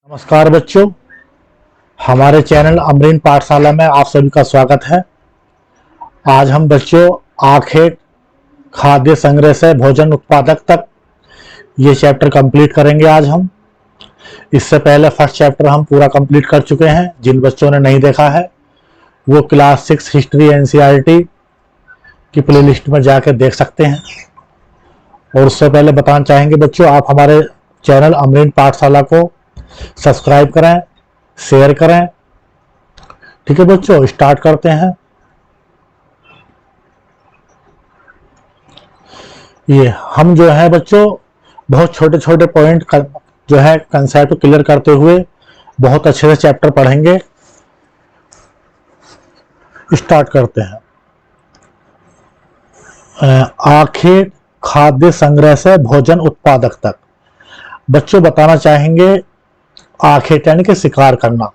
नमस्कार बच्चों, हमारे चैनल अमरीन पाठशाला में आप सभी का स्वागत है। आज हम बच्चों आखेट खाद्य संग्रह से भोजन उत्पादक तक ये चैप्टर कंप्लीट करेंगे। आज हम इससे पहले फर्स्ट चैप्टर हम पूरा कंप्लीट कर चुके हैं। जिन बच्चों ने नहीं देखा है वो क्लास 6 हिस्ट्री एनसीईआरटी की प्लेलिस्ट में जाकर देख सकते हैं। और उससे पहले बताना चाहेंगे बच्चों, आप हमारे चैनल अमरीन पाठशाला को सब्सक्राइब करें, शेयर करें। ठीक है बच्चों, स्टार्ट करते हैं। ये हम जो है बच्चों बहुत छोटे छोटे पॉइंट जो है कंसेप्ट क्लियर करते हुए बहुत अच्छे से चैप्टर पढ़ेंगे। स्टार्ट करते हैं। आखेट खाद्य संग्रह से भोजन उत्पादक तक बच्चों बताना चाहेंगे। आखेट यानी कि शिकार करना।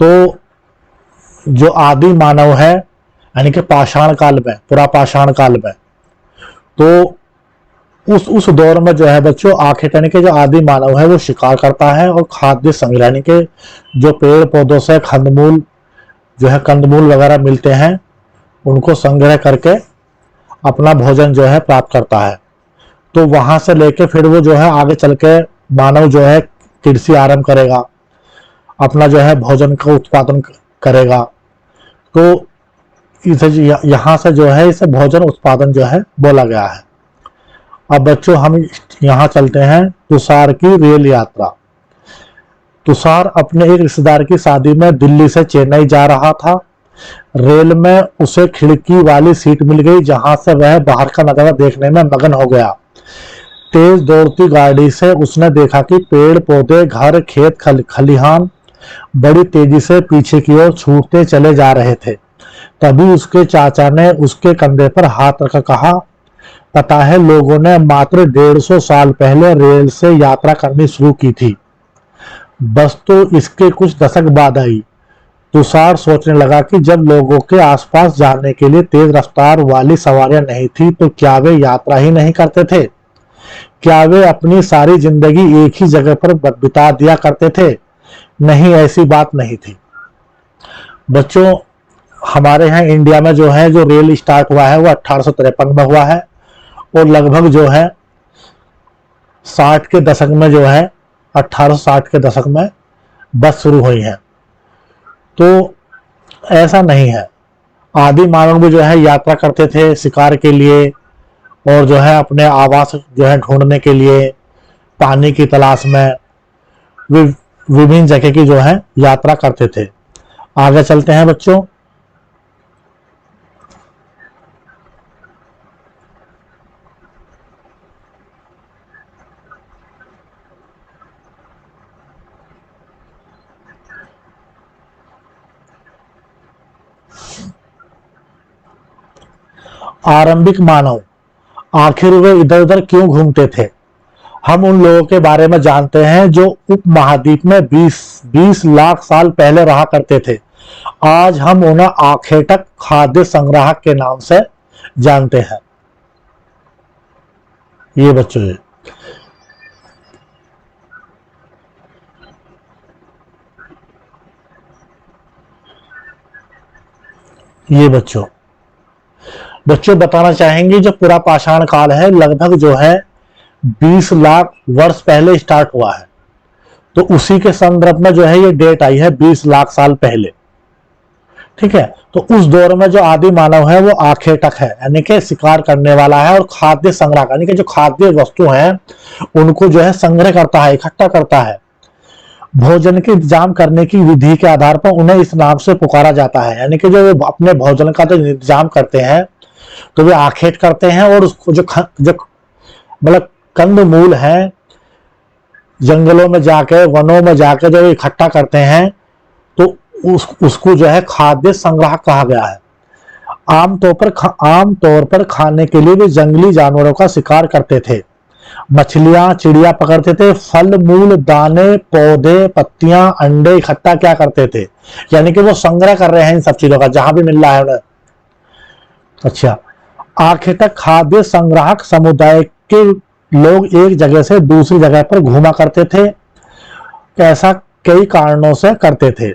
तो जो आदि मानव है यानी कि पाषाण काल में, पूरा पाषाण काल में, तो उस दौर में जो है बच्चों आखेट यानी कि जो आदि मानव है वो शिकार करता है और खाद्य संग्रह यानी कि जो पेड़ पौधों से कंदमूल जो है कंदमूल वगैरह मिलते हैं उनको संग्रह करके अपना भोजन जो है प्राप्त करता है। तो वहां से लेके फिर वो जो है आगे चल के मानव जो है कृषि आरंभ करेगा, अपना जो है भोजन का उत्पादन करेगा। तो इसे यहाँ से जो है इसे भोजन उत्पादन जो है बोला गया है। अब बच्चों हम यहाँ चलते हैं तुषार की रेल यात्रा। तुषार अपने एक रिश्तेदार की शादी में दिल्ली से चेन्नई जा रहा था। रेल में उसे खिड़की वाली सीट मिल गई जहां से वह बाहर का नजारा देखने में मगन हो गया। तेज दौड़ती गाड़ी से उसने देखा कि पेड़ पौधे, घर, खेत, खलिहान बड़ी तेजी से पीछे की ओर छूटते चले जा रहे थे। तभी उसके चाचा ने उसके कंधे पर हाथ रखकर कहा, पता है लोगों ने मात्र 150 साल पहले रेल से यात्रा करनी शुरू की थी। बस तो इसके कुछ दशक बाद आई। तुषार सोचने लगा कि जब लोगों के आसपास जाने के लिए तेज रफ्तार वाली सवारियां नहीं थी तो क्या वे यात्रा ही नहीं करते थे? क्या वे अपनी सारी जिंदगी एक ही जगह पर बिता दिया करते थे? नहीं, ऐसी बात नहीं थी बच्चों। हमारे यहाँ इंडिया में जो है जो रेल स्टार्ट हुआ है वो 1853 में हुआ है और लगभग जो है 60 के दशक में जो है 1860 के दशक में बस शुरू हुई है। तो ऐसा नहीं है, आदि मानव भी जो है यात्रा करते थे शिकार के लिए और जो है अपने आवास जो है ढूंढने के लिए, पानी की तलाश में विभिन्न जगह की जो है यात्रा करते थे। आगे चलते हैं बच्चों। आरंभिक मानव आखिर वे इधर उधर क्यों घूमते थे? हम उन लोगों के बारे में जानते हैं जो उपमहाद्वीप में 20 लाख साल पहले रहा करते थे। आज हम उन्हें आखेटक खाद्य संग्राहक के नाम से जानते हैं। ये बच्चों ये बच्चों बताना चाहेंगे जो पूरा पाषाण काल है लगभग जो है 20 लाख वर्ष पहले स्टार्ट हुआ है। तो उसी के संदर्भ में जो है ये डेट आई है 20 लाख साल पहले। ठीक है, तो उस दौर में जो आदि मानव है वो आखेटक है यानी कि शिकार करने वाला है और खाद्य संग्रह यानी कि जो खाद्य वस्तु है उनको जो है संग्रह करता है, इकट्ठा करता है। भोजन के इंतजाम करने की विधि के आधार पर उन्हें इस नाम से पुकारा जाता है। यानी कि जो अपने भोजन का जो इंतजाम करते हैं तो वे आखेट करते हैं और उसको जो मतलब कंद मूल है जंगलों में जाके, वनों में जाके जो इकट्ठा करते हैं तो उसको जो है खाद्य संग्रह कहा गया है। आमतौर पर खाने के लिए वे जंगली जानवरों का शिकार करते थे। मछलियां, चिड़िया पकड़ते थे। फल मूल, दाने, पौधे, पत्तियां, अंडे इकट्ठा क्या करते थे? यानी कि वो संग्रह कर रहे हैं इन सब चीजों का जहां भी मिल रहा है उन्हें। अच्छा, आखेटक खाद्य संग्राहक समुदाय के लोग एक जगह से दूसरी जगह पर घूमा करते थे ऐसा कई कारणों से करते थे।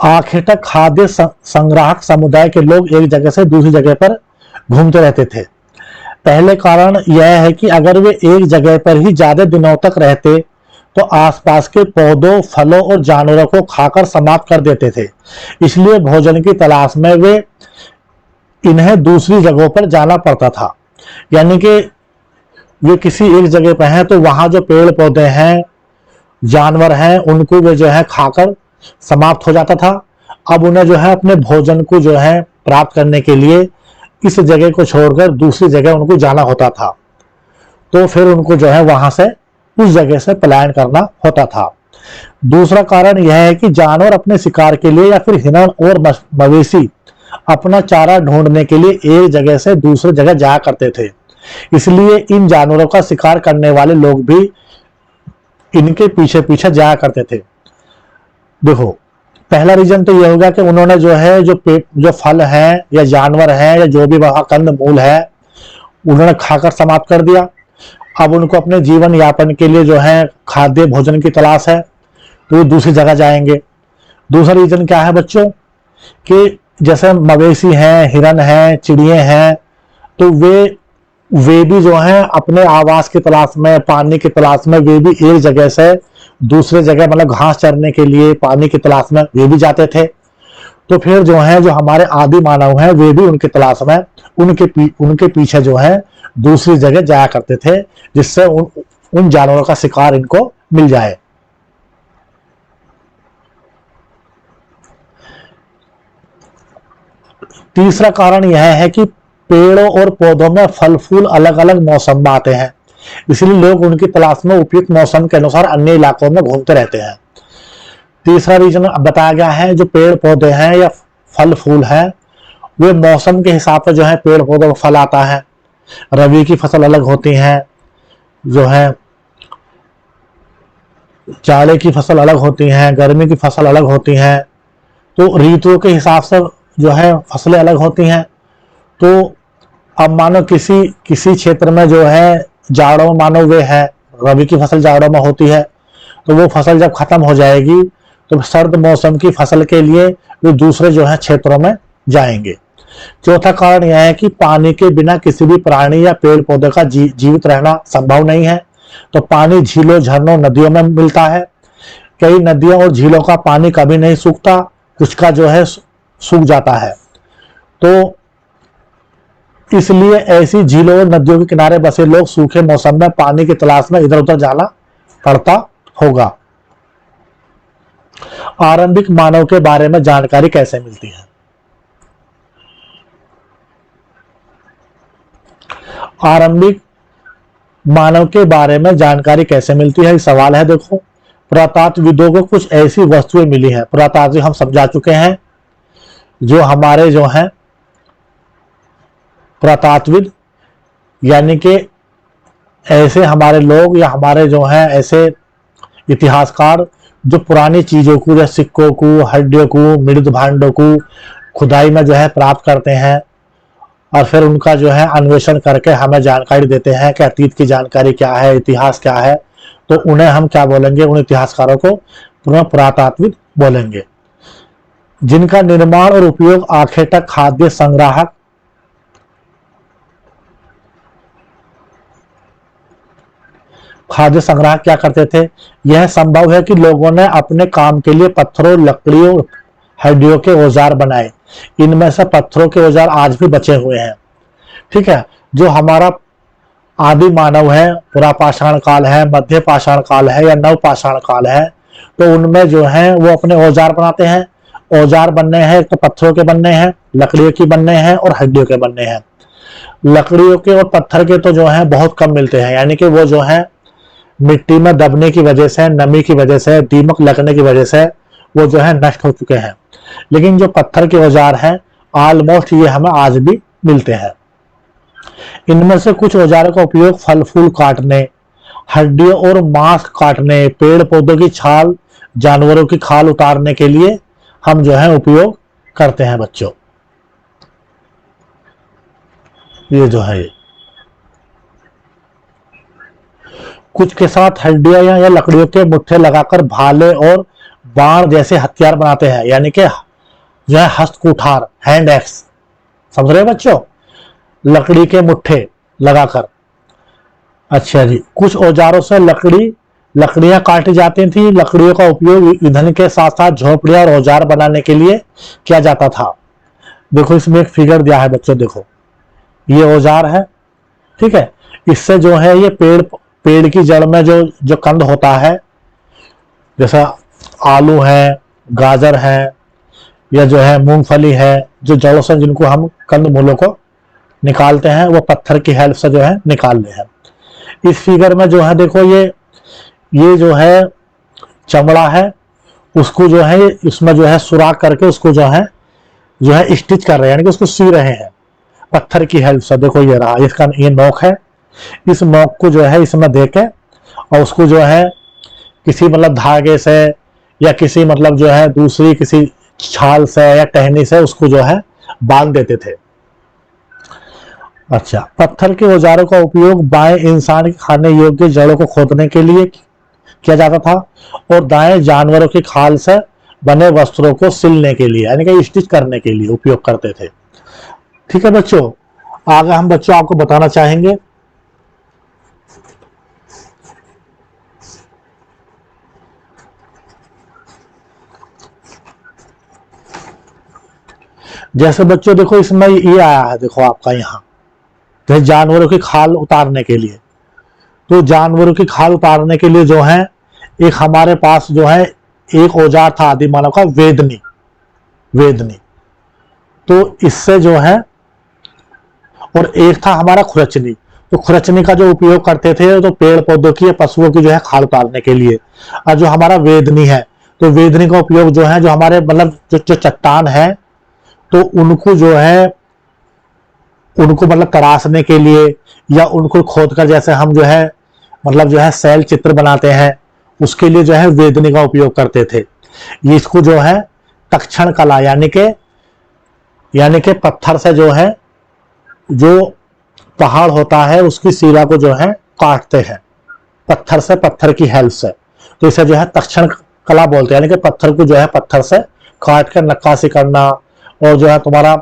आखेटक खाद्य संग्राहक समुदाय के लोग एक जगह से दूसरी जगह पर घूमते रहते थे। पहले कारण यह है कि अगर वे एक जगह पर ही ज्यादा दिनों तक रहते तो आसपास के पौधों, फलों और जानवरों को खाकर समाप्त कर देते थे। इसलिए भोजन की तलाश में वे इन्हें दूसरी जगहों पर जाना पड़ता था। यानी कि वे किसी एक जगह पर हैं तो वहां जो पेड़ पौधे हैं, जानवर हैं, उनको वे जो है खाकर समाप्त हो जाता था। अब उन्हें जो है अपने भोजन को जो है प्राप्त करने के लिए इस जगह को छोड़कर दूसरी जगह उनको जाना होता था, तो फिर उनको जो है वहां से उस जगह से पलायन करना होता था। दूसरा कारण यह है कि जानवर अपने शिकार के लिए या फिर हिरण और मवेशी अपना चारा ढूंढने के लिए एक जगह से दूसरी जगह जाया करते थे। इसलिए इन जानवरों का शिकार करने वाले लोग भी इनके पीछे पीछे जाया करते थे। देखो, पहला रीजन तो यह होगा कि उन्होंने जो है जो फल है या जानवर है या जो भी वहां कंद मूल है उन्होंने खाकर समाप्त कर दिया। अब उनको अपने जीवन यापन के लिए जो है खाद्य भोजन की तलाश है, तो वो दूसरी जगह जाएंगे। दूसरा रीजन क्या है बच्चों, कि जैसे मवेशी हैं, हिरन हैं, चिड़िए हैं, तो वे भी जो हैं अपने आवास की तलाश में, पानी की तलाश में, वे भी एक जगह से दूसरे जगह मतलब घास चरने के लिए, पानी की तलाश में वे भी जाते थे। तो फिर जो है जो हमारे आदि मानव हैं वे भी उनकी तलाश में उनके पीछे जो है दूसरी जगह जाया करते थे, जिससे उन जानवरों का शिकार इनको मिल जाए। तीसरा कारण यह है कि पेड़ों और पौधों में फल फूल अलग अलग मौसम में आते हैं, इसलिए लोग उनकी तलाश में उपयुक्त मौसम के अनुसार अन्य इलाकों में घूमते रहते हैं। तीसरा रीजन बताया गया है, जो पेड़ पौधे हैं या फल फूल हैं वे मौसम के हिसाब से जो है पेड़ पौधों का फल आता है। रबी की फसल अलग होती है, जो है जाड़े की फसल अलग होती हैं, गर्मी की फसल अलग होती हैं, तो ऋतुओं के हिसाब से जो है फसलें अलग होती हैं। तो अब मानो किसी क्षेत्र में जो है जाड़ों में मानो वे है रबी की फसल जाड़ों में होती है, तो वो फसल जब खत्म हो जाएगी तो सर्द मौसम की फसल के लिए वे दूसरे जो है क्षेत्रों में जाएंगे। चौथा कारण यह है कि पानी के बिना किसी भी प्राणी या पेड़ पौधे का जीवित रहना संभव नहीं है। तो पानी झीलों, झरनों, नदियों में मिलता है। कई नदियों और झीलों का पानी कभी नहीं सूखता, कुछ का जो है सूख जाता है। तो इसलिए ऐसी झीलों और नदियों के किनारे बसे लोग सूखे मौसम में पानी की तलाश में इधर उधर जाना पड़ता होगा। आरंभिक मानव के बारे में जानकारी कैसे मिलती है? आरंभिक मानव के बारे में जानकारी कैसे मिलती है, सवाल है। देखो, पुरातत्वविदों को कुछ ऐसी वस्तुएं मिली हैं। पुरातत्व हम समझा चुके हैं, जो हमारे जो हैं पुरातत्वविद यानी कि ऐसे हमारे लोग या हमारे जो हैं ऐसे इतिहासकार जो पुरानी चीजों को, जैसे सिक्कों को, हड्डियों को, मृत भांडों को खुदाई में जो है प्राप्त करते हैं और फिर उनका जो है अन्वेषण करके हमें जानकारी देते हैं कि अतीत की जानकारी क्या है, इतिहास क्या है। तो उन्हें हम क्या बोलेंगे? उन इतिहासकारों को पुरातत्वविद बोलेंगे। जिनका निर्माण और उपयोग आखेटक खाद्य संग्राहक क्या करते थे? यह संभव है कि लोगों ने अपने काम के लिए पत्थरों, लकड़ियों, हड्डियों के औजार बनाए। इनमें से पत्थरों के औजार आज भी बचे हुए हैं। ठीक है, जो हमारा आदि मानव है, पुरापाषाण काल है, मध्य पाषाण काल है या नव पाषाण काल है, तो उनमें जो है वो अपने औजार बनाते हैं। औजार बनने हैं तो पत्थरों के बनने हैं, लकड़ियों की बनने हैं और हड्डियों के बनने हैं। लकड़ियों के और पत्थर के तो जो है बहुत कम मिलते हैं, यानी कि वो जो है मिट्टी में दबने की वजह से, नमी की वजह से, दीमक लगने की वजह से वो जो है नष्ट हो चुके हैं। लेकिन जो पत्थर के औजार हैं ऑलमोस्ट ये हमें आज भी मिलते हैं। इनमें से कुछ औजारों का उपयोग फल फूल काटने, हड्डियों और मांस काटने, पेड़ पौधों की छाल, जानवरों की खाल उतारने के लिए हम जो है उपयोग करते हैं बच्चों। ये जो है कुछ के साथ हड्डियां या लकड़ियों के मुट्ठे लगाकर भाले और बाण जैसे हथियार बनाते हैं, यानी कि जो है हस्तकुठार, हैंड एक्स, समझ रहे हो बच्चों, लकड़ी के मुट्ठे लगाकर। अच्छा जी, कुछ औजारों से लकड़ियां काटी जाती थी। लकड़ियों का उपयोग ईंधन के साथ साथ झोपड़ियां और औजार बनाने के लिए किया जाता था। देखो इसमें एक फिगर दिया है बच्चों, देखो ये औजार है, ठीक है। इससे जो है ये पेड़ की जड़ में जो जो कंद होता है, जैसा आलू है, गाजर है, या जो है मूंगफली है, जो जड़ों से जिनको हम कंद मूलों को निकालते हैं, वो पत्थर की हेल्प से जो है निकालते हैं। इस फिगर में जो है देखो ये जो है चमड़ा है, उसको जो है इसमें जो है सुराख करके उसको जो है स्टिच कर रहे हैं, यानी कि उसको सी रहे हैं पत्थर की हेल्प से। देखो ये रहा, इसका ये नोक है, इस नोक को जो है इसमें देके और उसको जो है किसी मतलब धागे से या किसी मतलब जो है दूसरी किसी छाल से या टहनी से उसको जो है बांध देते थे। अच्छा, पत्थर के औजारों का उपयोग बाएं इंसान के खाने योग्य जड़ों को खोदने के लिए किया जाता था और दाएं जानवरों की खाल से बने वस्त्रों को सिलने के लिए, यानी कि स्टिच करने के लिए उपयोग करते थे। ठीक है बच्चों, आगे हम बच्चों आपको बताना चाहेंगे जैसे बच्चों देखो इसमें ये आया है, देखो आपका यहाँ जैसे जानवरों की खाल उतारने के लिए, तो जानवरों की खाल उतारने के लिए जो है एक हमारे पास जो है एक औजार था आदि मानव का, वेदनी। तो इससे जो है, और एक था हमारा खुरचनी। तो खुरचनी का जो उपयोग करते थे तो पेड़ पौधों की या पशुओं की जो है खाल उतारने के लिए। और जो हमारा वेदनी है, तो वेदनी का उपयोग जो है जो हमारे मतलब जो चट्टान है, तो उनको जो है उनको मतलब तराशने के लिए या उनको खोदकर जैसे हम जो है मतलब जो है शैल चित्र बनाते हैं, उसके लिए जो है वेदनी का उपयोग करते थे। ये इसको जो है तक्षण कला यानी के पत्थर से जो है जो पहाड़ होता है उसकी शिला को जो है काटते हैं पत्थर से, पत्थर की हेल्प से। तो इसे जो है तक्षण कला बोलते हैं, यानी कि पत्थर को जो है पत्थर से काट कर नक्काशी करना और जो है तुम्हारा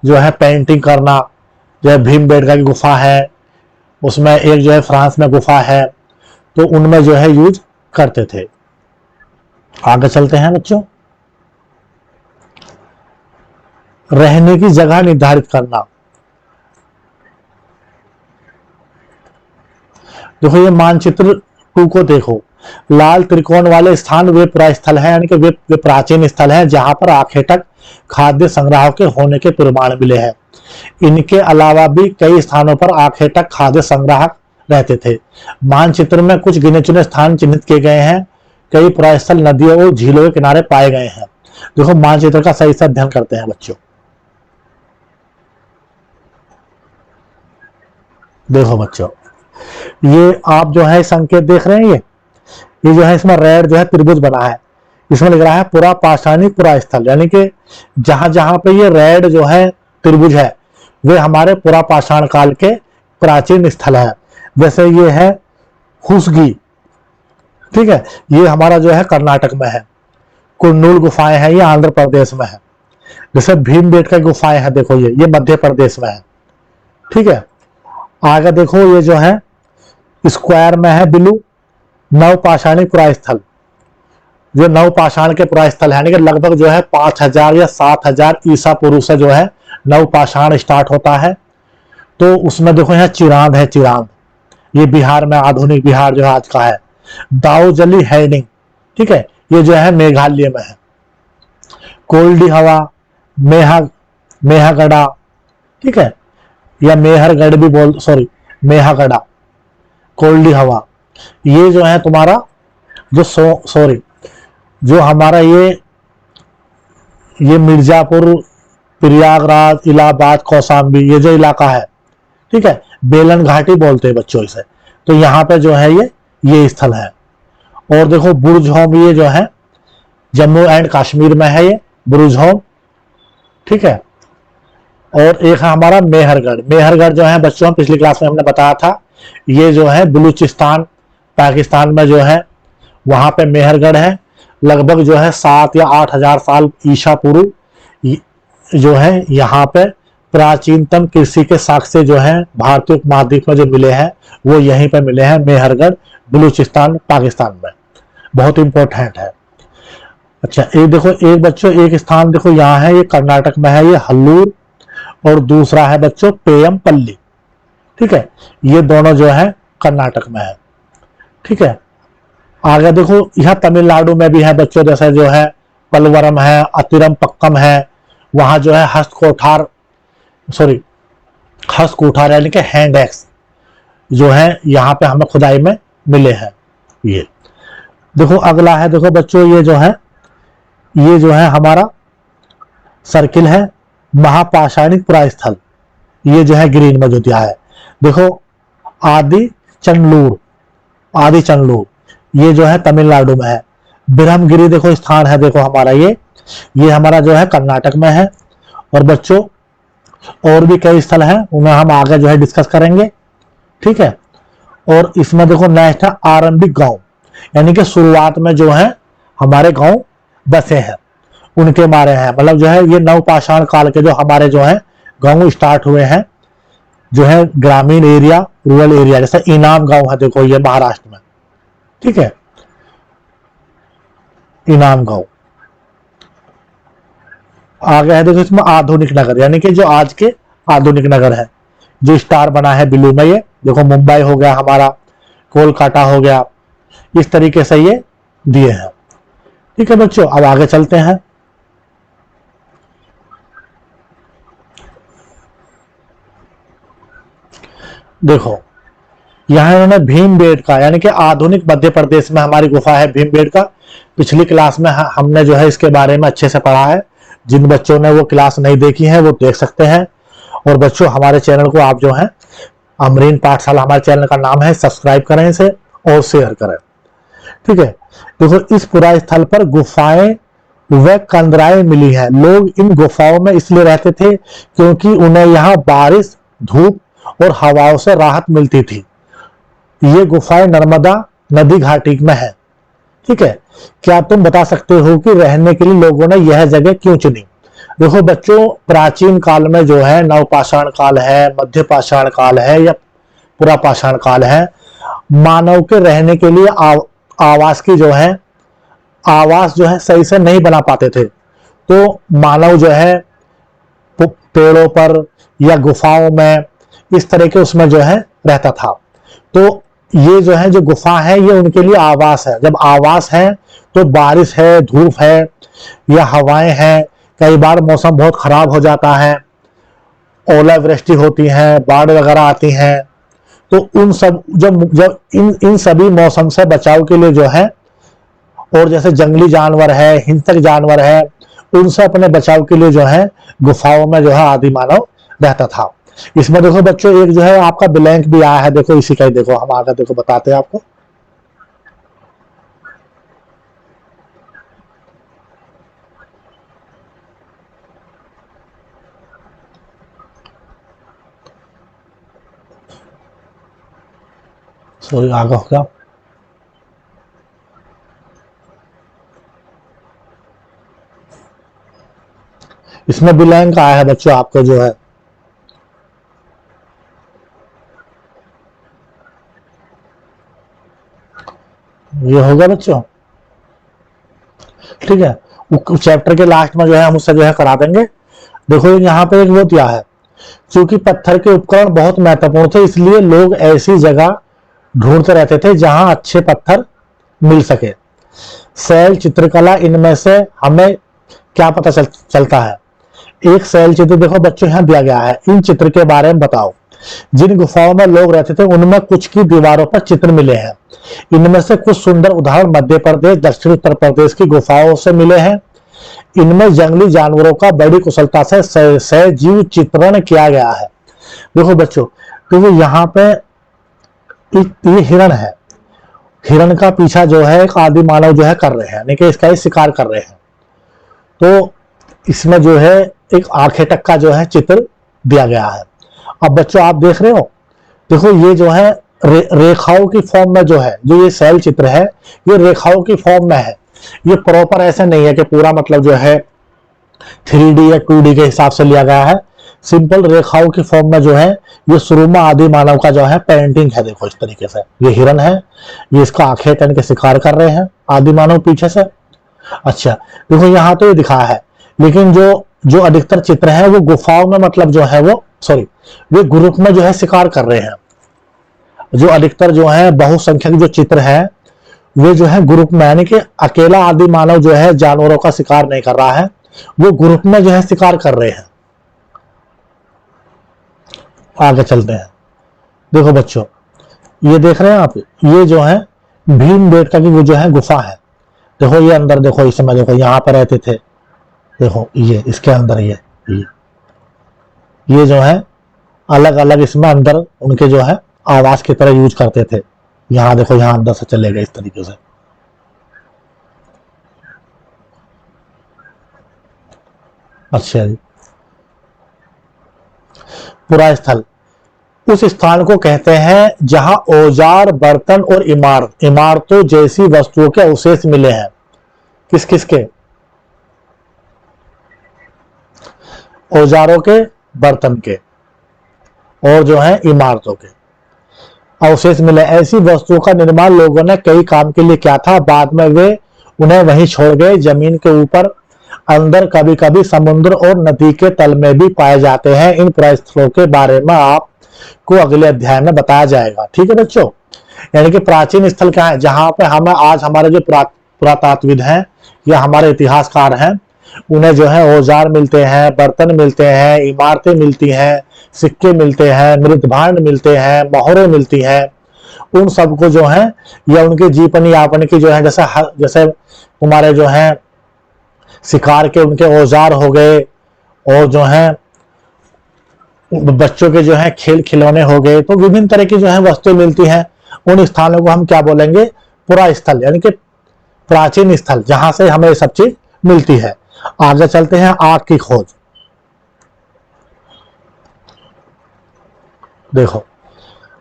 जो है पेंटिंग करना। जो है भीमबेटका की गुफा है, उसमें एक जो है फ्रांस में गुफा है, तो उनमें जो है यूज करते थे। आगे चलते हैं बच्चों, रहने की जगह निर्धारित करना। देखो ये मानचित्र 2 को देखो, लाल त्रिकोण वाले स्थान वे पुरास्थल है, यानी कि वे प्राचीन स्थल है जहां पर आखेटक खाद्य संग्रह के होने के प्रमाण मिले हैं। इनके अलावा भी कई स्थानों पर आखेटक खाद्य संग्राहक रहते थे। मानचित्र में कुछ गिने चुने स्थान चिन्हित किए गए हैं। कई पुरास्थल नदियों और झीलों के किनारे पाए गए हैं। देखो मानचित्र का सही से अध्ययन करते हैं बच्चों। देखो बच्चों, ये आप जो है संकेत देख रहे हैं, ये जो है इसमें रेड जो है त्रिभुज बना है, इसमें लिख रहा है पुरा पाषाणी पुरा स्थल, यानी कि जहां जहां पे ये रेड जो है त्रिभुज है वे हमारे पुरा पाषाण काल के प्राचीन स्थल है। जैसे ये है हुसगी, ठीक है, ये हमारा जो है कर्नाटक में है। कुन्नूल गुफाएं हैं, ये आंध्र प्रदेश में है। जैसे भीमबेटका गुफाएं हैं, देखो ये मध्य प्रदेश में है। ठीक है, आगे देखो ये जो है स्क्वायर में है बिलू नवपाषाणी पुरास्थल। जो नवपाषाण के पुरास्थल है, यानी कि लगभग जो है 5000 या 7000 ईसा पूर्व से जो है नवपाषाण स्टार्ट होता है। तो उसमें देखो यहाँ चिरांद है, चिरांद ये बिहार में, आधुनिक बिहार जो है आज का है। दाऊजली हैडिंग, ठीक है, ये जो है मेघालय में है। कोल्डी हवा, मेहागढ़ा, ठीक है, या मेहरगढ़ भी बोल, सॉरी मेहागढ़ा, कोल्डी हवा, ये जो है तुम्हारा जो जो हमारा ये मिर्जापुर, प्रयागराज, इलाहाबाद, कौशाम्बी, ये जो इलाका है, ठीक है, बेलन घाटी बोलते हैं बच्चों इसे। तो यहाँ पे जो है ये स्थल है। और देखो बुर्ज होम, ये जो है जम्मू एंड कश्मीर में है, ये बुर्ज होम, ठीक है। और एक है हमारा मेहरगढ़। मेहरगढ़ जो है बच्चों पिछली क्लास में हमने बताया था, ये जो है बलूचिस्तान पाकिस्तान में जो है वहां पे मेहरगढ़ है। लगभग जो है 7 या 8 हजार साल ईसा पूर्व जो है यहाँ पे प्राचीनतम कृषि के साक्ष्य जो है भारतीय उपमहाद्वीप में जो मिले हैं वो यहीं पे मिले हैं, मेहरगढ़, बलूचिस्तान, पाकिस्तान में। बहुत इंपॉर्टेंट है। अच्छा, एक देखो, एक बच्चों एक स्थान देखो यहाँ है, ये कर्नाटक में है, ये हल्लूर, और दूसरा है बच्चों पेयमपल्ली। ठीक है, ये दोनों जो है कर्नाटक में है। ठीक है, आगे देखो यह तमिलनाडु में भी है बच्चों, जैसे जो है पलवरम है, अतिरम पक्कम है, वहां जो है हस्तकोठार यानी कि हैंड एक्स जो है यहाँ पे हमें खुदाई में मिले हैं। ये देखो अगला है, देखो बच्चों ये जो है हमारा सर्किल है, महापाषाणिक पुरास्थल। ये जो है ग्रीन में जो दिया है, देखो आदि चंडलूर, ये जो है तमिलनाडु में है। ब्रह्मगिरी देखो स्थान है, देखो हमारा ये हमारा जो है कर्नाटक में है। और बच्चों और भी कई स्थल हैं, उन्हें हम आगे जो है डिस्कस करेंगे। ठीक है, और इसमें देखो नेक्स्ट है आरंभिक गांव, यानी कि शुरुआत में जो है हमारे गांव बसे हैं उनके बारे हैं, मतलब जो है ये नवपाषाण काल के जो हमारे जो है गांव स्टार्ट हुए हैं, जो है ग्रामीण एरिया, रूरल एरिया। जैसे इनाम गांव है, देखो ये महाराष्ट्र में। ठीक है, इनाम गांव। आगे है देखो इसमें आधुनिक नगर, यानी कि जो आज के आधुनिक नगर है, जो स्टार बना है ब्लू में, ये देखो मुंबई हो गया हमारा, कोलकाता हो गया, इस तरीके से ये दिए हैं। ठीक है बच्चों, अब आगे चलते हैं। देखो यहाँ इन्होंने भीमबेटका, यानी कि आधुनिक मध्य प्रदेश में हमारी गुफा है भीमबेटका। पिछली क्लास में हमने जो है इसके बारे में अच्छे से पढ़ा है। जिन बच्चों ने वो क्लास नहीं देखी है वो देख सकते हैं। और बच्चों हमारे चैनल को आप जो है अमरीन पाठशाला हमारे चैनल का नाम है, सब्सक्राइब करें इसे और शेयर करें। ठीक है, देखो इस पुरा स्थल पर गुफाएं व कंदराएं मिली हैं। लोग इन गुफाओं में इसलिए रहते थे क्योंकि उन्हें यहाँ बारिश, धूप और हवाओं से राहत मिलती थी। ये गुफाएं नर्मदा नदी घाटी में है। ठीक है, क्या तुम बता सकते हो कि रहने के लिए लोगों ने यह जगह क्यों चुनी? देखो बच्चों, प्राचीन काल में जो है नवपाषाण काल है, मध्य पाषाण काल है या पुरा पाषाण काल है, मानव के रहने के लिए आवास जो है सही से नहीं बना पाते थे। तो मानव जो है पेड़ों पर या गुफाओं में इस तरह के उसमें जो है रहता था। तो ये जो है जो गुफा है ये उनके लिए आवास है। जब आवास है तो बारिश है, धूप है या हवाएं हैं, कई बार मौसम बहुत खराब हो जाता है, ओलावृष्टि होती है, बाढ़ वगैरह आती है। तो उन सब जब इन सभी मौसम से बचाव के लिए जो है, और जैसे जंगली जानवर है, हिंसक जानवर है, उनसे अपने बचाव के लिए जो है गुफाओं में जो है आदि मानव रहता था। इसमें देखो बच्चों एक जो है आपका ब्लैंक भी आया है, देखो इसी का ही देखो हम आगे देखो बताते हैं आपको। सॉरी आगे हो गया। इसमें ब्लैंक आया है बच्चों आपको जो है, ये होगा बच्चों। ठीक है, चैप्टर के लास्ट में जो है हम उससे जो है करा देंगे। देखो यहाँ पे एक वो दिया है, क्योंकि पत्थर के उपकरण बहुत महत्वपूर्ण थे इसलिए लोग ऐसी जगह ढूंढते रहते थे जहां अच्छे पत्थर मिल सके। शैल चित्रकला, इनमें से हमें क्या पता चलता है? एक शैल चित्र देखो बच्चों यहाँ दिया गया है, इन चित्र के बारे में बताओ। जिन गुफाओं में लोग रहते थे उनमें कुछ की दीवारों पर चित्र मिले हैं। इनमें से कुछ सुंदर उदाहरण मध्य प्रदेश, दक्षिण उत्तर प्रदेश की गुफाओं से मिले हैं। इनमें जंगली जानवरों का बड़ी कुशलता से सजीव चित्रण किया गया है। देखो बच्चों, तो यहाँ पे ये हिरण है, हिरण का पीछा जो है एक आदि मानव जो है कर रहे हैं, यानी कि इसका ही शिकार कर रहे हैं। तो इसमें जो है एक आंखें टक का जो है चित्र दिया गया है। अब बच्चों आप देख रहे हो, देखो ये जो है रेखाओं की फॉर्म में जो है, जो ये सेल चित्र है ये रेखाओं की फॉर्म में है। ये प्रॉपर ऐसे नहीं है कि पूरा मतलब जो है 3D या 2D के हिसाब से लिया गया है। सिंपल रेखाओं की फॉर्म में जो है ये शुरू में आदि मानव का जो है पेंटिंग है। देखो इस तरीके से ये हिरन है, ये इसका आंखें तन के शिकार कर रहे हैं आदि मानव पीछे से। अच्छा देखो यहाँ तो ये दिखा है, लेकिन जो जो अधिकतर चित्र है वो गुफाओं में मतलब जो है वो सॉरी वे ग्रुप में जो है शिकार कर रहे हैं। जो अधिकतर जो है बहुसंख्यक जो चित्र है वे जो है ग्रुप में, यानी कि अकेला आदि मानव जो है जानवरों का शिकार नहीं कर रहा है, वो ग्रुप में जो है शिकार कर रहे हैं। आगे चलते हैं। देखो बच्चों ये देख रहे हैं आप, ये जो है भीमबेटका की वो जो है गुफा है। देखो ये अंदर देखो, इस समय देखो यहाँ पर रहते थे। देखो ये इसके अंदर ये जो है अलग अलग इसमें अंदर उनके जो है आवास की तरह यूज करते थे। यहाँ देखो यहाँ अंदर से चले गए इस तरीके से। अच्छा जी, पूरा स्थल उस स्थान को कहते हैं जहां औजार बर्तन और इमारतों जैसी वस्तुओं के अवशेष मिले हैं। किस किस के? औजारों के, बर्तन के और जो है इमारतों के अवशेष मिले। ऐसी वस्तुओं का निर्माण लोगों ने कई काम के लिए किया था, बाद में वे उन्हें वहीं छोड़ गए। जमीन के ऊपर, अंदर, कभी कभी समुद्र और नदी के तल में भी पाए जाते हैं। इन पुरास्थलों के बारे में आपको अगले अध्याय में बताया जाएगा। ठीक है बच्चों, यानी कि प्राचीन स्थल क्या है, जहां पे हमें आज हमारे जो पुरातत्वविद हैं या हमारे इतिहासकार हैं उन्हें जो है औजार मिलते हैं, बर्तन मिलते हैं, इमारतें मिलती हैं, सिक्के मिलते हैं, मृदभांड मिलते हैं, मोहरें मिलती हैं। उन सबको जो है या उनके जीवन यापन की जो है जैसे तुम्हारे जो है शिकार के उनके औजार हो गए, और जो है बच्चों के जो है खेल खिलौने हो गए, तो विभिन्न तरह की जो है वस्तुएं मिलती हैं। उन स्थानों को हम क्या बोलेंगे? पुरा स्थल, यानी कि प्राचीन स्थल जहां से हमें सब चीज मिलती है। आगे चलते हैं। आग की खोज। देखो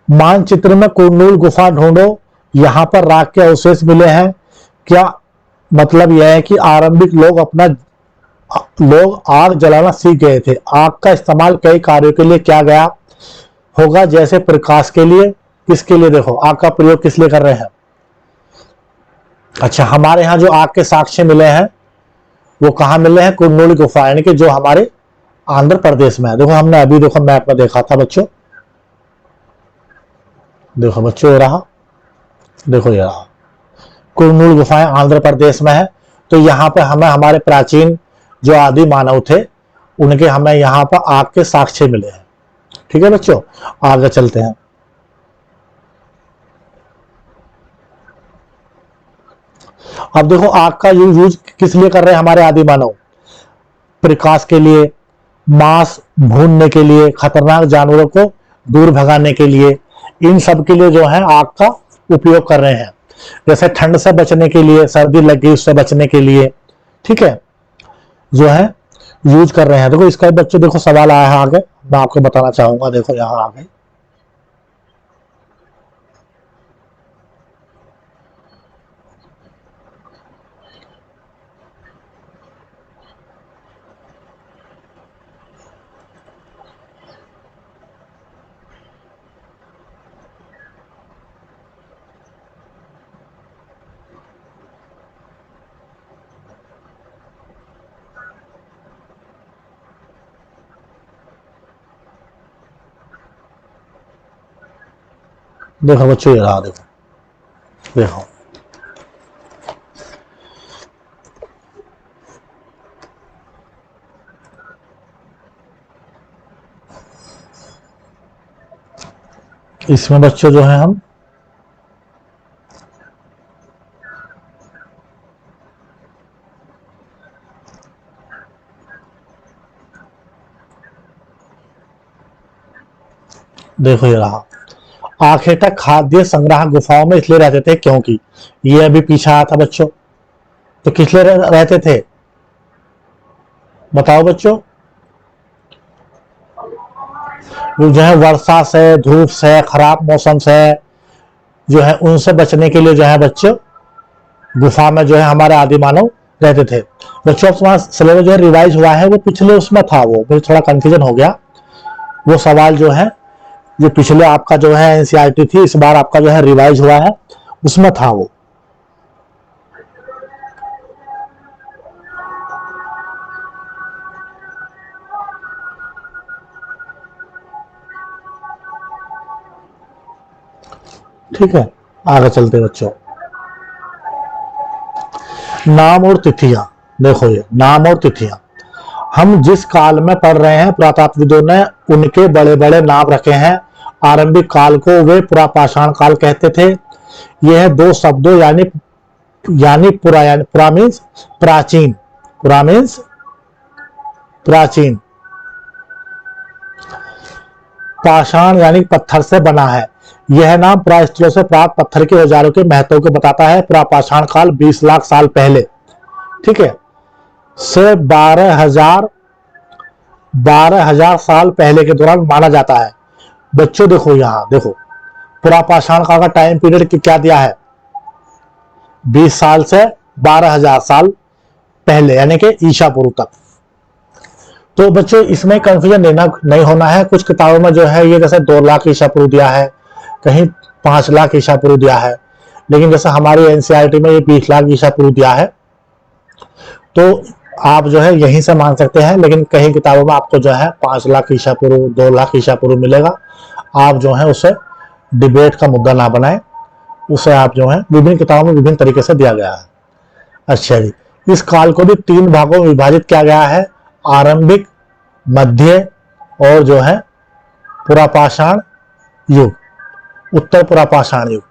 मानचित्र में कुरनूल गुफा ढूंढो, यहां पर राख के अवशेष मिले हैं। क्या मतलब यह है कि आरंभिक लोग आग जलाना सीख गए थे। आग का इस्तेमाल कई कार्यों के लिए किया गया होगा, जैसे प्रकाश के लिए। किसके लिए? देखो आग का प्रयोग किस लिए कर रहे हैं? अच्छा, हमारे यहाँ जो आग के साक्ष्य मिले हैं वो कहाँ मिले हैं? कुरनूल गुफा, यानी कि जो हमारे आंध्र प्रदेश में है। देखो हमने अभी देखो मैप में देखा था बच्चों। देखो बच्चों ये रहा, देखो ये रहा कुरनूल गुफाएं आंध्र प्रदेश में है। तो यहाँ पे हमें हमारे प्राचीन जो आदि मानव थे उनके हमें यहाँ पर आग के साक्ष्य मिले हैं। ठीक है बच्चों, आगे चलते हैं। अब देखो आग का यूज किस लिए कर रहे हैं हमारे आदि मानव? प्रकाश के लिए, मांस भूनने के लिए, खतरनाक जानवरों को दूर भगाने के लिए, इन सब के लिए जो है आग का उपयोग कर रहे हैं। जैसे ठंड से बचने के लिए, सर्दी लग गई उससे बचने के लिए, ठीक है, जो है यूज कर रहे हैं। देखो इसका बच्चों देखो सवाल आया है आगे, मैं आपको बताना चाहूंगा। देखो यहां आगे देखो बच्चों ये रहा, देखो देखो इसमें बच्चों जो है हम देखो ये रहा। आखेटक खाद्य संग्रह गुफाओं में इसलिए रहते थे क्योंकि ये अभी पीछे आया था बच्चों, तो किस लिए रहते थे बताओ बच्चों? जो है वर्षा से, धूप से, खराब मौसम से जो है उनसे बचने के लिए जो है बच्चों गुफा में जो है हमारे आदि मानव रहते थे। बच्चों तुम्हारा सिलेबस जो है रिवाइज हुआ है, वो पिछले उसमें था, वो मुझे थोड़ा कंफ्यूजन हो गया। वो सवाल जो है जो पिछले आपका जो है एनसीईआरटी थी, इस बार आपका जो है रिवाइज हुआ है, उसमें था वो। ठीक है, आगे चलते बच्चों। नाम और तिथियां, देखो ये नाम और तिथियां हम जिस काल में पढ़ रहे हैं, पुरातात्विदों ने उनके बड़े बड़े नाम रखे हैं। आरंभिक काल को वे पुरापाषाण काल कहते थे। यह दो शब्दों यानी पुरा मीन्स प्राचीन, पुरा मीन्स प्राचीन, पाषाण यानी पत्थर से बना है। यह नाम पुरास्थलों से प्राप्त पत्थर के औजारों के महत्व को बताता है। पुरापाषाण काल 20 लाख साल पहले, ठीक है, से 12,000 साल पहले के दौरान माना जाता है। बच्चों देखो यहां देखो, पुरापाषाण काल का टाइम पीरियड क्या दिया है, 20 साल से 12,000 साल पहले, यानी कि ईसा पूर्व तक। तो बच्चों इसमें कंफ्यूजन नहीं होना है। कुछ किताबों में जो है ये जैसे 2 लाख ईसा पूर्व दिया है, कहीं 5 लाख ईसा पूर्व दिया है, लेकिन जैसे हमारी एनसीईआरटी में ये 20 लाख ईसा पूर्व दिया है, तो आप जो है यहीं से मान सकते हैं। लेकिन कहीं किताबों में आपको जो है 5 लाख ईसा पूर्व, 2 लाख ईसा पूर्व मिलेगा। आप जो है उसे डिबेट का मुद्दा ना बनाए, उसे आप जो है विभिन्न किताबों में विभिन्न तरीके से दिया गया है। अच्छा जी, इस काल को भी 3 भागों में विभाजित किया गया है, आरंभिक, मध्य और जो है पुरापाषाण युग, उत्तर पुरापाषाण युग।